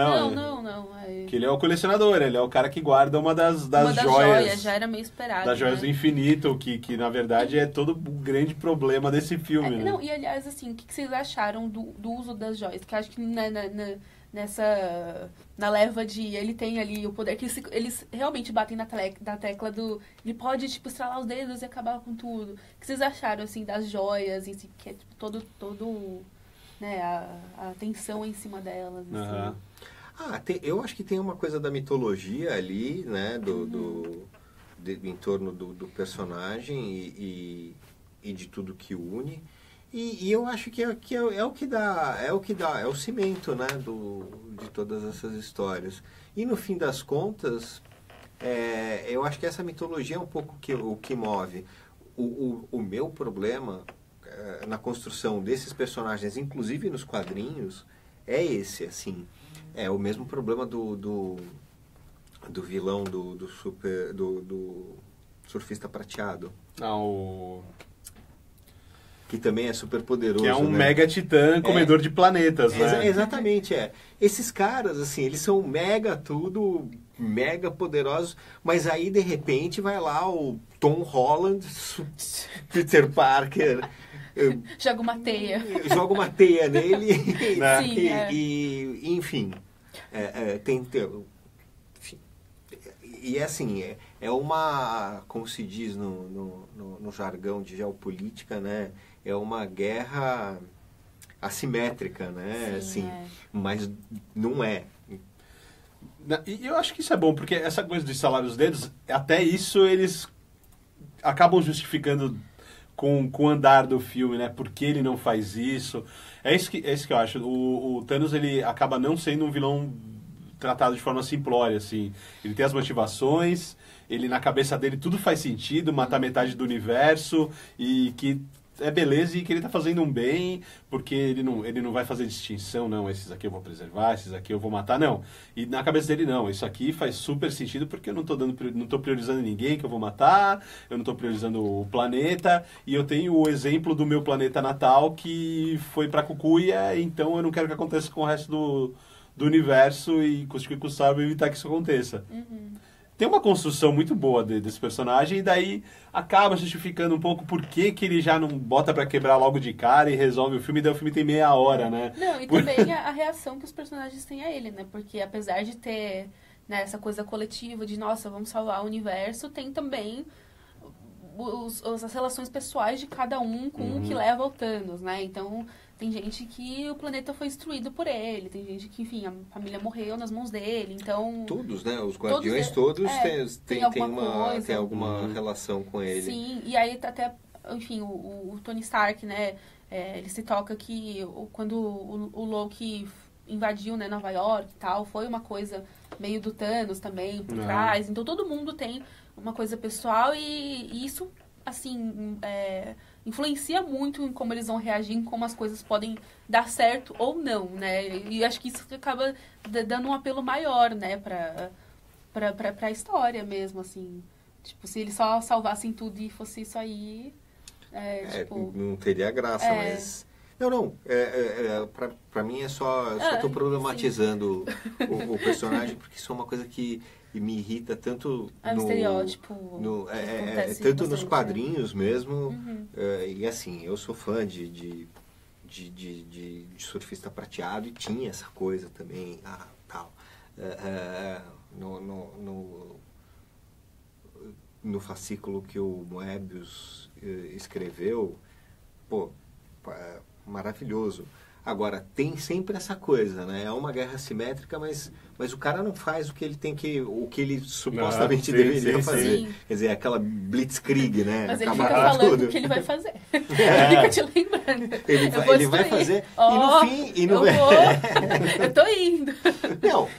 Que ele é o colecionador, ele é o cara que guarda uma das joias. Já era meio esperado. Das joias do infinito, que na verdade é todo o grande problema desse filme. Né? Não, e aliás, assim, o que vocês acharam do uso das joias? Que eu acho que na leva de... Ele tem ali o poder, que eles realmente batem na tecla do... Ele pode, tipo, estralar os dedos e acabar com tudo. O que vocês acharam, assim, das joias, assim, que é tipo, todo né, a tensão em cima delas, assim. Eu acho que tem uma coisa da mitologia ali, né, em torno do personagem e de tudo que une. E eu acho que é o que dá, é o cimento, né, de todas essas histórias. E no fim das contas, eu acho que essa mitologia é um pouco o que move. O meu problema na construção desses personagens, inclusive nos quadrinhos, é esse, assim. É o mesmo problema do vilão do surfista prateado. Que também é super poderoso. Que é um né? mega titã comedor de planetas, né? Exatamente, Esses caras, assim, eles são mega tudo, mega poderosos, mas aí de repente vai lá o Tom Holland, Peter Parker, Joga uma teia. joga uma teia nele Sim, enfim, enfim, e assim, é uma, como se diz no jargão de geopolítica, né, é uma guerra assimétrica, né, Sim, assim, mas não é. E eu acho que isso é bom, porque essa coisa de estalar os dedos, até isso eles acabam justificando com o andar do filme, né? Por que ele não faz isso? É isso que eu acho. O Thanos, ele acaba não sendo um vilão tratado de forma simplória, assim. Ele tem as motivações, ele na cabeça dele tudo faz sentido, matar metade do universo, e que é beleza e que ele tá fazendo um bem, porque ele não vai fazer distinção, não, esses aqui eu vou preservar, esses aqui eu vou matar, não. E na cabeça dele, não, isso aqui faz super sentido porque eu não tô priorizando ninguém que eu vou matar, eu não tô priorizando o planeta, e eu tenho o exemplo do meu planeta natal que foi pra cucuia, então eu não quero que aconteça com o resto do universo e custe que custar evitar que isso aconteça. Tem uma construção muito boa desse personagem e daí acaba justificando um pouco por que ele já não bota pra quebrar logo de cara e resolve o filme, e daí o filme tem meia hora, né? Não, e também a reação que os personagens têm a ele, né? Porque apesar de ter, né, essa coisa coletiva de, nossa, vamos salvar o universo, tem também as relações pessoais de cada um com o que leva ao Thanos, né? Então, tem gente que o planeta foi destruído por ele, tem gente que, enfim, a família morreu nas mãos dele, então... Todos, né? Os Guardiões todos têm alguma relação com ele. Sim, e aí até, enfim, o Tony Stark, né? Ele se toca que quando o Loki invadiu, né, Nova York e tal, foi uma coisa meio do Thanos também por trás, então todo mundo tem uma coisa pessoal e isso, assim, influencia muito em como eles vão reagir, em como as coisas podem dar certo ou não, né? E acho que isso acaba dando um apelo maior, né, pra história mesmo, assim. Tipo, se eles só salvassem tudo e fosse isso aí, tipo... Não teria graça, mas... Não, pra mim só tô problematizando o personagem, porque isso é uma coisa que me irrita tanto no estereótipo, tanto nos quadrinhos mesmo, e assim, eu sou fã de Surfista Prateado e tinha essa coisa também, tal. No fascículo que o Moebius escreveu, maravilhoso. Agora, tem sempre essa coisa, né? É uma guerra assimétrica, mas o cara não faz o que ele supostamente deveria fazer. Sim. Quer dizer, aquela blitzkrieg, né? Mas ele fica falando o que ele vai fazer. Ele fica te lembrando. Ele vai fazer, e no fim... Eu tô indo. Não,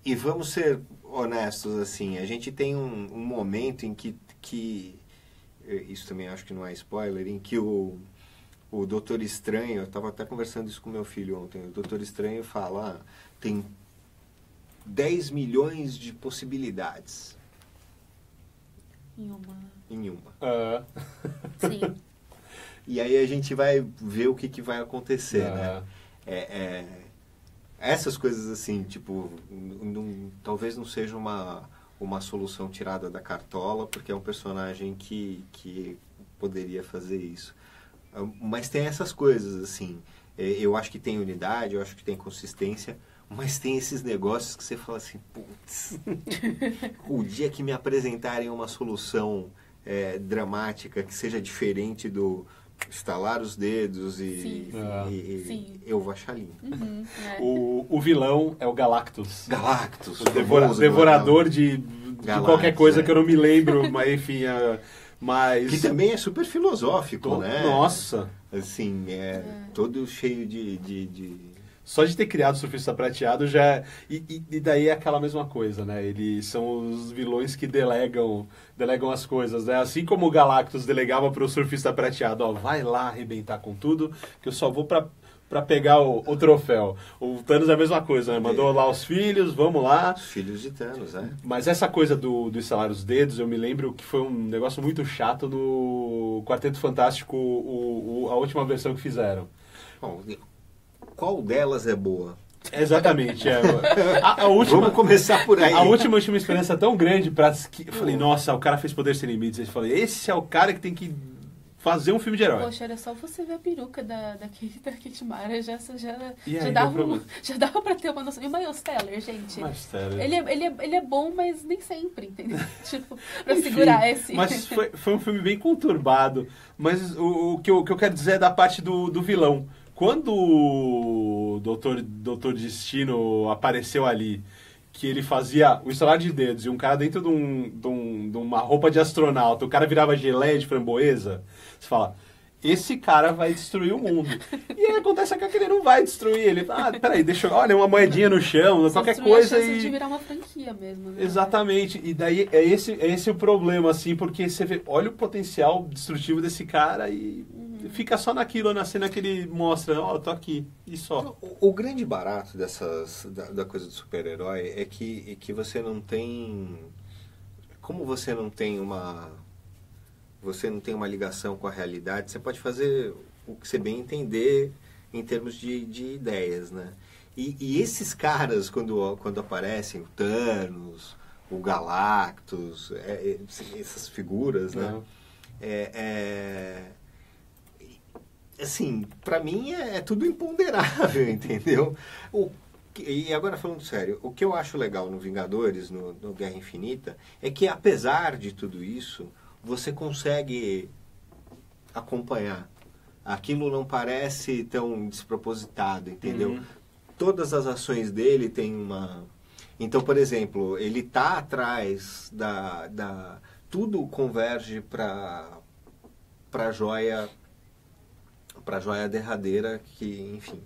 e vamos ser honestos, assim, a gente tem um momento em que isso também acho que não é spoiler, em que o Doutor Estranho, eu estava até conversando isso com meu filho ontem, o Doutor Estranho fala, tem 10 milhões de possibilidades. Em uma. Sim. E aí a gente vai ver o que vai acontecer, né? Essas coisas assim, tipo, talvez não seja uma solução tirada da cartola, porque é um personagem que poderia fazer isso. Mas tem essas coisas, assim, eu acho que tem unidade, eu acho que tem consistência, mas tem esses negócios que você fala assim, putz, o dia que me apresentarem uma solução dramática que seja diferente do estalar os dedos e eu vou achar lindo. O vilão é o Galactus. Galactus. O devorador de qualquer coisa que eu não me lembro, mas enfim... Mas... Que também é super filosófico, né? Nossa! Assim, todo cheio de... Só de ter criado o Surfista Prateado já... E daí é aquela mesma coisa, né? Eles são os vilões que delegam as coisas, né? Assim como o Galactus delegava para o Surfista Prateado, vai lá arrebentar com tudo, que eu só vou para pegar o troféu. O Thanos é a mesma coisa, né? Mandou lá os filhos, vamos lá. Os filhos de Thanos, Mas essa coisa do estalar os dedos, eu me lembro que foi um negócio muito chato no Quarteto Fantástico, a última versão que fizeram. Bom, qual delas é boa? Exatamente. A última, Vamos começar por aí. A última tinha uma esperança tão grande que eu falei, nossa, o cara fez Poder Sem Limites. Eu falei, esse é o cara que tem que fazer um filme de herói. Poxa, era só você ver a peruca da Kate Mara, já aí, dava pra ter uma noção. E o Miles Teller, gente. Miles Teller. Ele é bom, mas nem sempre, entendeu? Tipo, pra segurar esse... Mas foi um filme bem conturbado. Mas o que eu quero dizer é da parte do vilão. Quando o Doutor Destino apareceu ali, que ele fazia o estalar de dedos e um cara dentro de uma roupa de astronauta, o cara virava geleia de framboesa, você fala, esse cara vai destruir o mundo. E aí acontece que ele não vai destruir. Ele fala, peraí, olha, uma moedinha no chão, qualquer coisa. A chance de virar uma franquia mesmo. Né? Exatamente. E daí é esse o problema, assim, porque você vê, olha o potencial destrutivo desse cara e fica só naquilo, na cena que ele mostra, ó, tô aqui, e só. O grande barato da coisa do super-herói é que você não tem... Como você não tem uma ligação com a realidade, você pode fazer o que você bem entender em termos de ideias, né? E esses caras, quando aparecem, o Thanos, o Galactus, essas figuras, né? Assim, pra mim é tudo imponderável, entendeu? E agora falando sério, o que eu acho legal no Vingadores, no Guerra Infinita, é que apesar de tudo isso, você consegue acompanhar. Aquilo não parece tão despropositado, entendeu? Todas as ações dele têm uma... Então, por exemplo, ele tá atrás tudo converge para a joia derradeira, que, enfim,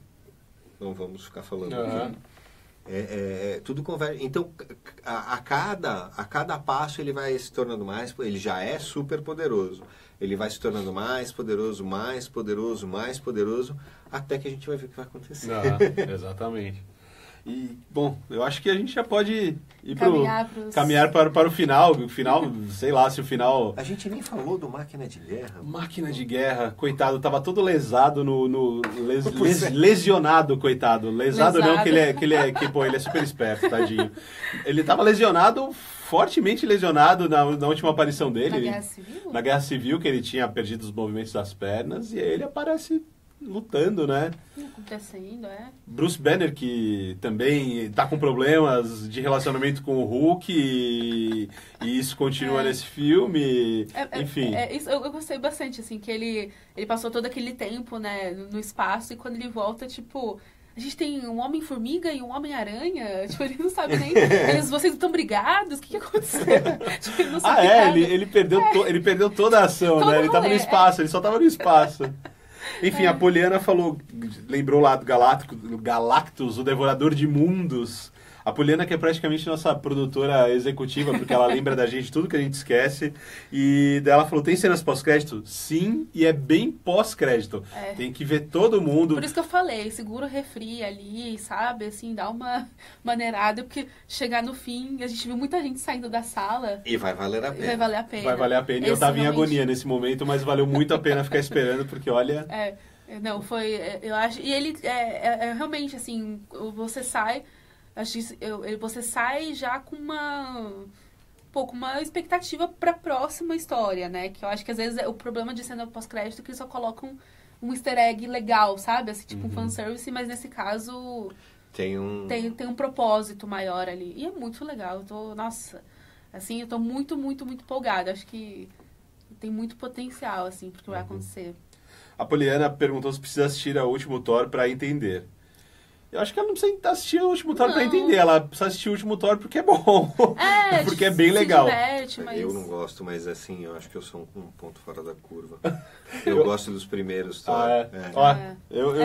não vamos ficar falando aqui. Tudo converge. Então, a cada passo ele vai se tornando mais... Ele já é super poderoso. Ele vai se tornando mais poderoso, mais poderoso, mais poderoso, até que a gente vai ver o que vai acontecer. Exatamente. E, bom, eu acho que a gente já pode ir caminhar para o final. O final, sei lá se o final... A gente nem falou do Máquina de Guerra. Máquina de Guerra, coitado, tava todo lesado lesionado, coitado. Lesado não, que ele é super esperto, tadinho. Ele tava lesionado, fortemente lesionado na última aparição dele. Na Guerra Civil? Na Guerra Civil, que ele tinha perdido os movimentos das pernas, e aí ele aparece... lutando, né? Acontecendo, Bruce Banner, que também tá com problemas de relacionamento com o Hulk e isso continua nesse filme. Enfim. Isso, eu gostei bastante, assim, que ele passou todo aquele tempo, né, no espaço, e quando ele volta, tipo... A gente tem um Homem-Formiga e um Homem-Aranha. Tipo, ele não sabe nem... vocês estão brigados? O que aconteceu? Tipo, ele não sabe nada. Ele perdeu toda a ação, né? Ele tava no espaço, ele só tava no espaço. Enfim, a Poliana lembrou lá do Galactus, o Devorador de Mundos. A Poliana, que é praticamente nossa produtora executiva, porque ela lembra da gente tudo que a gente esquece. E daí ela falou, tem cenas pós-crédito? Sim, e é bem pós-crédito. Tem que ver todo mundo. Por isso que eu falei, segura o refri ali, sabe? Assim, dá uma maneirada, porque chegar no fim, a gente viu muita gente saindo da sala. E vai valer a pena. Vai valer a pena. Vai valer a pena. E eu tava em agonia nesse momento, mas valeu muito a pena ficar esperando, porque olha... Não, foi... Eu acho... E ele realmente, assim, você sai... Você sai já com uma expectativa para a próxima história, né? Que eu acho que às vezes o problema de cena pós-crédito é que eles só colocam um easter egg legal, sabe? Assim, tipo um fanservice, mas nesse caso tem um propósito maior ali. E é muito legal. Eu tô muito, muito, muito empolgada. Acho que tem muito potencial, assim, pro que vai acontecer. A Poliana perguntou se precisa assistir a Último Thor para entender. Eu acho que ela não precisa assistir o Último Thor pra entender. Ela precisa assistir o Último Thor porque é bom. Porque é bem legal. Diverte, mas... Eu não gosto, mas assim, eu acho que eu sou um ponto fora da curva. Eu gosto dos primeiros Thor. Eu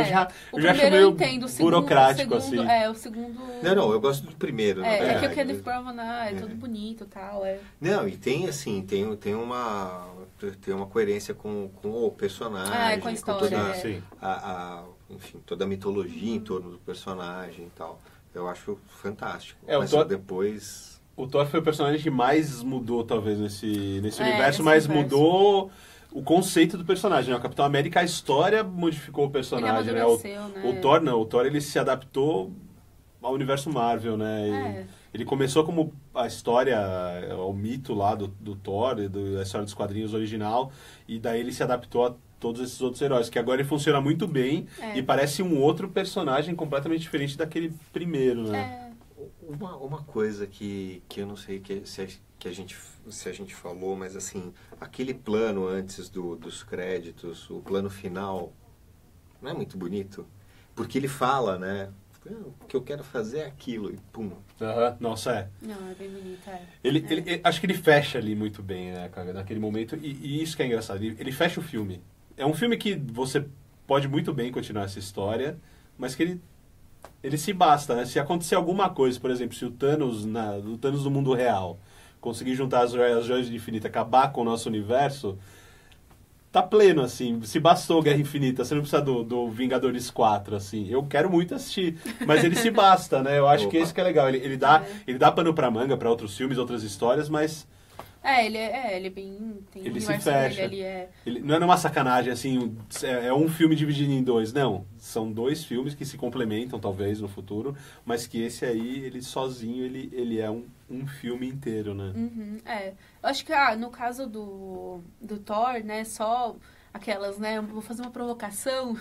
já chamei meio O burocrático, segundo, assim. O segundo... Não, eu gosto do primeiro. É que o Kenneth Branagh é todo bonito e tal. Não, e tem assim, tem uma coerência com o personagem. Com a história. Enfim, toda a mitologia em torno do personagem e tal. Eu acho fantástico. Mas depois... O Thor foi o personagem que mais mudou, talvez, nesse universo, mas mudou o conceito do personagem. Né? O Capitão América, a história modificou o personagem. Ele amadureceu, né? O Thor ele se adaptou ao universo Marvel, né? Ele começou como a história, o mito lá do Thor, da história dos quadrinhos original, e daí ele se adaptou a todos esses outros heróis, que agora ele funciona muito bem e parece um outro personagem completamente diferente daquele primeiro, né? Uma coisa que eu não sei se a gente falou, mas assim, aquele plano antes dos créditos, o plano final, não é muito bonito? Porque ele fala, né? O que eu quero fazer é aquilo, e pum. Nossa, Não, é bem bonito, Ele, acho que ele fecha ali muito bem, né, cara, naquele momento, e isso que é engraçado, ele fecha o filme. É um filme que você pode muito bem continuar essa história, mas que ele se basta, né? Se acontecer alguma coisa, por exemplo, se o Thanos do mundo real conseguir juntar as joias de infinito e acabar com o nosso universo, tá pleno, assim. Se bastou Guerra Infinita, você não precisa do Vingadores 4, assim. Eu quero muito assistir, mas ele se basta, né? Eu acho que esse que é legal. Ele dá pano pra manga pra outros filmes, outras histórias, mas... Ele é bem... Tem ele um se fecha. Ele não é uma sacanagem, assim, é um filme dividido em dois. Não, são dois filmes que se complementam, talvez, no futuro, mas que esse aí, ele sozinho, ele é um filme inteiro, né? Eu acho que, no caso do Thor, né, só aquelas, né, vou fazer uma provocação.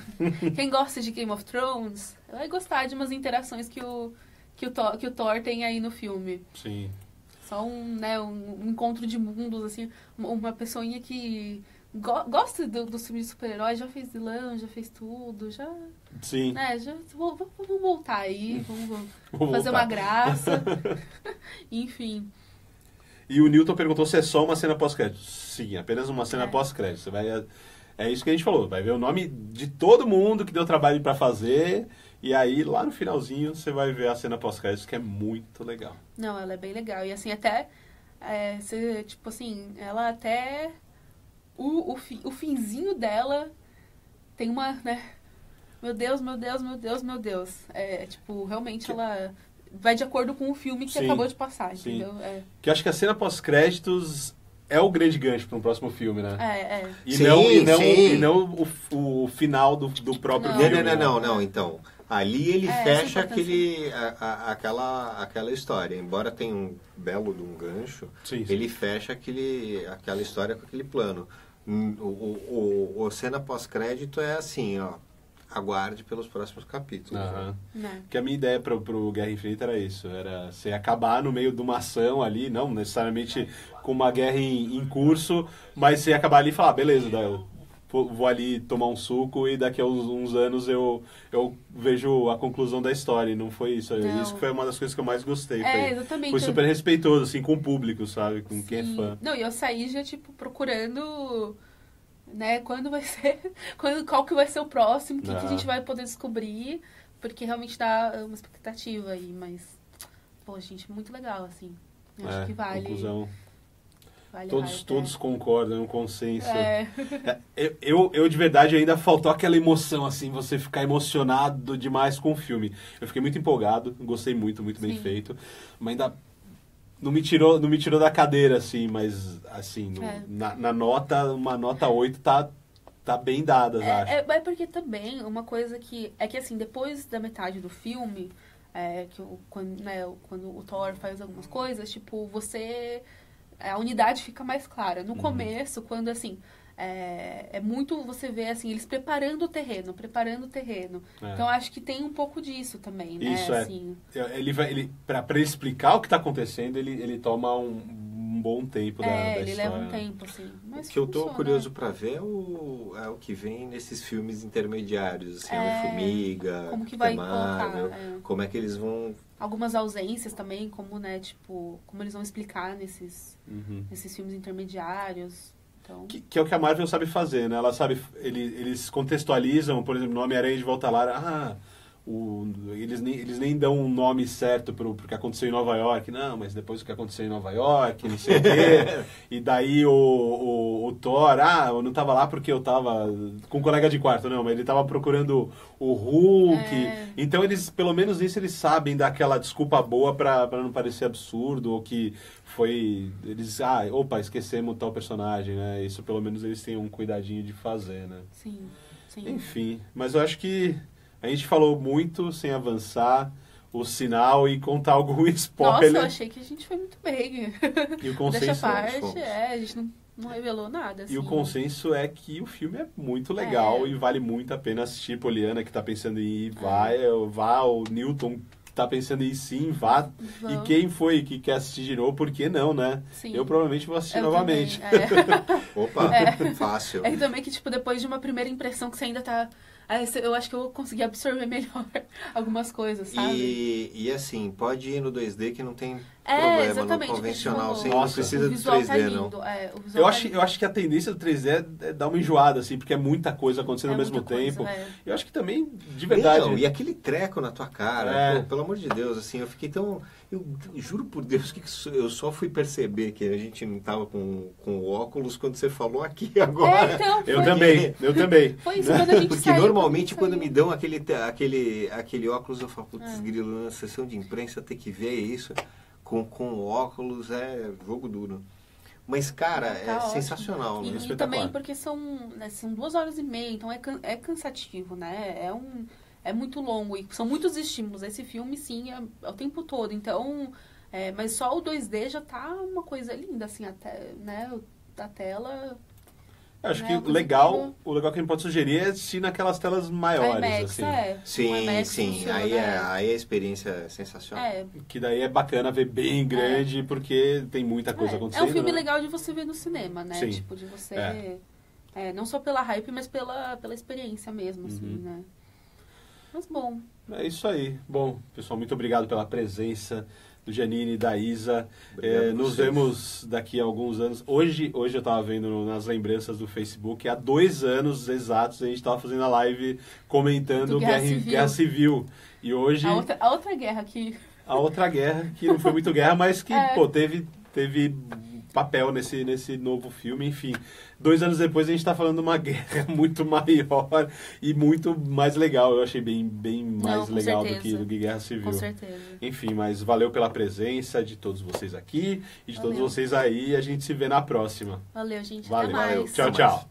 Quem gosta de Game of Thrones vai gostar de umas interações que o Thor tem aí no filme. Sim. Só um encontro de mundos, assim, uma pessoinha que gosta dos filmes de super-heróis, já fez vilão, já fez tudo, já... Sim. Né, vamos voltar aí, vamos fazer uma graça. Enfim. E o Newton perguntou se é só uma cena pós-crédito. Sim, apenas uma cena pós-crédito. Você vai... É isso que a gente falou, vai ver o nome de todo mundo que deu trabalho pra fazer... E aí, lá no finalzinho, você vai ver a cena pós-créditos, que é muito legal. Não, ela é bem legal. E assim, até... tipo assim, ela até... O finzinho dela tem uma, né? Meu Deus, meu Deus, meu Deus, meu Deus. Tipo, realmente ela vai de acordo com o filme que acabou de passar, entendeu? Que eu acho que a cena pós-créditos... É o grande gancho para um próximo filme, né? E Sim, não o final do próprio filme. Não. Então, ali ele fecha aquela história. Embora tenha um belo de um gancho, ele fecha aquela história com aquele plano. O cena pós-crédito é assim, ó. Aguarde pelos próximos capítulos. Porque a minha ideia pro Guerra Infinita era isso. Era você acabar no meio de uma ação ali, não necessariamente com uma guerra em curso, mas você acabar ali e falar, beleza, eu vou ali tomar um suco e daqui a uns anos eu vejo a conclusão da história. E não foi isso. Não. Isso foi uma das coisas que eu mais gostei. Exatamente. Foi super respeitoso, assim, com o público, sabe? Com quem é fã. Não, e eu saí já, tipo, procurando... Né, qual que vai ser o próximo, o que a gente vai poder descobrir, porque realmente dá uma expectativa aí, mas, pô, gente, muito legal, assim, acho que vale. Conclusão. Vale todos concordam, é um consenso. Eu de verdade ainda faltou aquela emoção, assim, você ficar emocionado demais com o filme. Eu fiquei muito empolgado, gostei muito bem feito, mas ainda não me tirou da cadeira, assim, mas, assim, na nota, uma nota 8 tá bem dada, acho. É porque também, uma coisa que... É que, assim, depois da metade do filme, quando o Thor faz algumas coisas, tipo, a unidade fica mais clara. No começo, quando, assim... muito, você vê, assim, eles preparando o terreno. Então, acho que tem um pouco disso também, né? Isso, assim. Pra explicar o que tá acontecendo, ele toma um bom tempo da história. Ele leva um tempo, assim. Mas o que eu tô curioso pra ver é o que vem nesses filmes intermediários, assim, Homem-Formiga, como que vai Marvel, colocar, como é que eles vão... Algumas ausências também, como, né, tipo, como eles vão explicar nesses filmes intermediários. Então... Que é o que a Marvel sabe fazer, né? Ela sabe, eles contextualizam, por exemplo, o nome Aranha de Volta ao Lar. Eles nem dão um nome certo pro que aconteceu em Nova York. Não, mas depois do que aconteceu em Nova York, não sei o quê. E daí o Thor, eu não tava lá porque eu tava com um colega de quarto, não, mas ele tava procurando o Hulk. Então pelo menos isso eles sabem dar aquela desculpa boa pra não parecer absurdo, ou que esquecemos tal personagem, né? Isso pelo menos eles têm um cuidadinho de fazer, né? Sim. Enfim, mas eu acho que a gente falou muito sem avançar. o sinal e contar algum spoiler. Nossa, eu achei que a gente foi muito bem. E o consenso... Dessa parte, a gente não revelou nada. Assim. E o consenso é que o filme é muito legal e vvale muito a pena assistir. Poliana, que tá pensando em ir, vá. O Newton, que tá pensando em ir, sim, vá. Vamos. E quem foi que quer assistir de novo, por que não, né? Sim. Eu provavelmente vou assistir novamente. Opa, fácil. É também que, tipo, depois de uma primeira impressão que você ainda tá... Eu acho que eu vou conseguir absorver melhor algumas coisas, sabe? E assim, pode ir no 2D que não tem problema, exatamente, no convencional. Você Nossa, não precisa do 3D, tá lindo, não. Eu acho que a tendência do 3D é dar uma enjoada, assim, porque é muita coisa acontecendo ao mesmo tempo. Eu acho que também, de verdade... Não, e aquele treco na tua cara, pô, pelo amor de Deus, assim, eu fiquei tão... Eu juro por Deus que eu só fui perceber que a gente não tava com óculos quando você falou aqui agora. Então, eu também. Foi isso quando a gente Porque saiu, normalmente quando me dão aquele óculos, eu falo, putz, grilo, na sessão de imprensa ter que ver isso com óculos é jogo duro. Mas, cara, é ótimo. Sensacional. Né? E também porque são 2 horas e meia, então é cansativo, né? É muito longo e são muitos estímulos. Esse filme, sim, é o tempo todo. Então, mas só o 2D já tá uma coisa linda, assim, até, né? A tela... Acho que o legal que a gente pode sugerir é assistir naquelas telas maiores, IMAX, assim. Sim. Funciona, aí a experiência é sensacional. Que daí é bacana ver bem grande, porque tem muita coisa acontecendo. É um filme né? legal de você ver no cinema, né? Sim. Tipo, de você... não só pela hype, mas pela experiência mesmo, assim, né? Mas bom. É isso aí. Bom, pessoal, muito obrigado pela presença do Giannini e da Isa. Nos vemos daqui a alguns anos. Hoje eu estava vendo nas lembranças do Facebook, há 2 anos exatos a gente estava fazendo a live comentando Guerra Civil. E hoje... A outra guerra que... A outra guerra, que não foi muito guerra, mas que teve papel nesse novo filme, enfim. 2 anos depois a gente está falando de uma guerra muito maior e muito mais legal. Eu achei bem mais legal do que Guerra Civil. Com certeza. Enfim, mas valeu pela presença de todos vocês aqui e de todos vocês aí. A gente se vê na próxima. Valeu, gente. Valeu. Até mais. Tchau.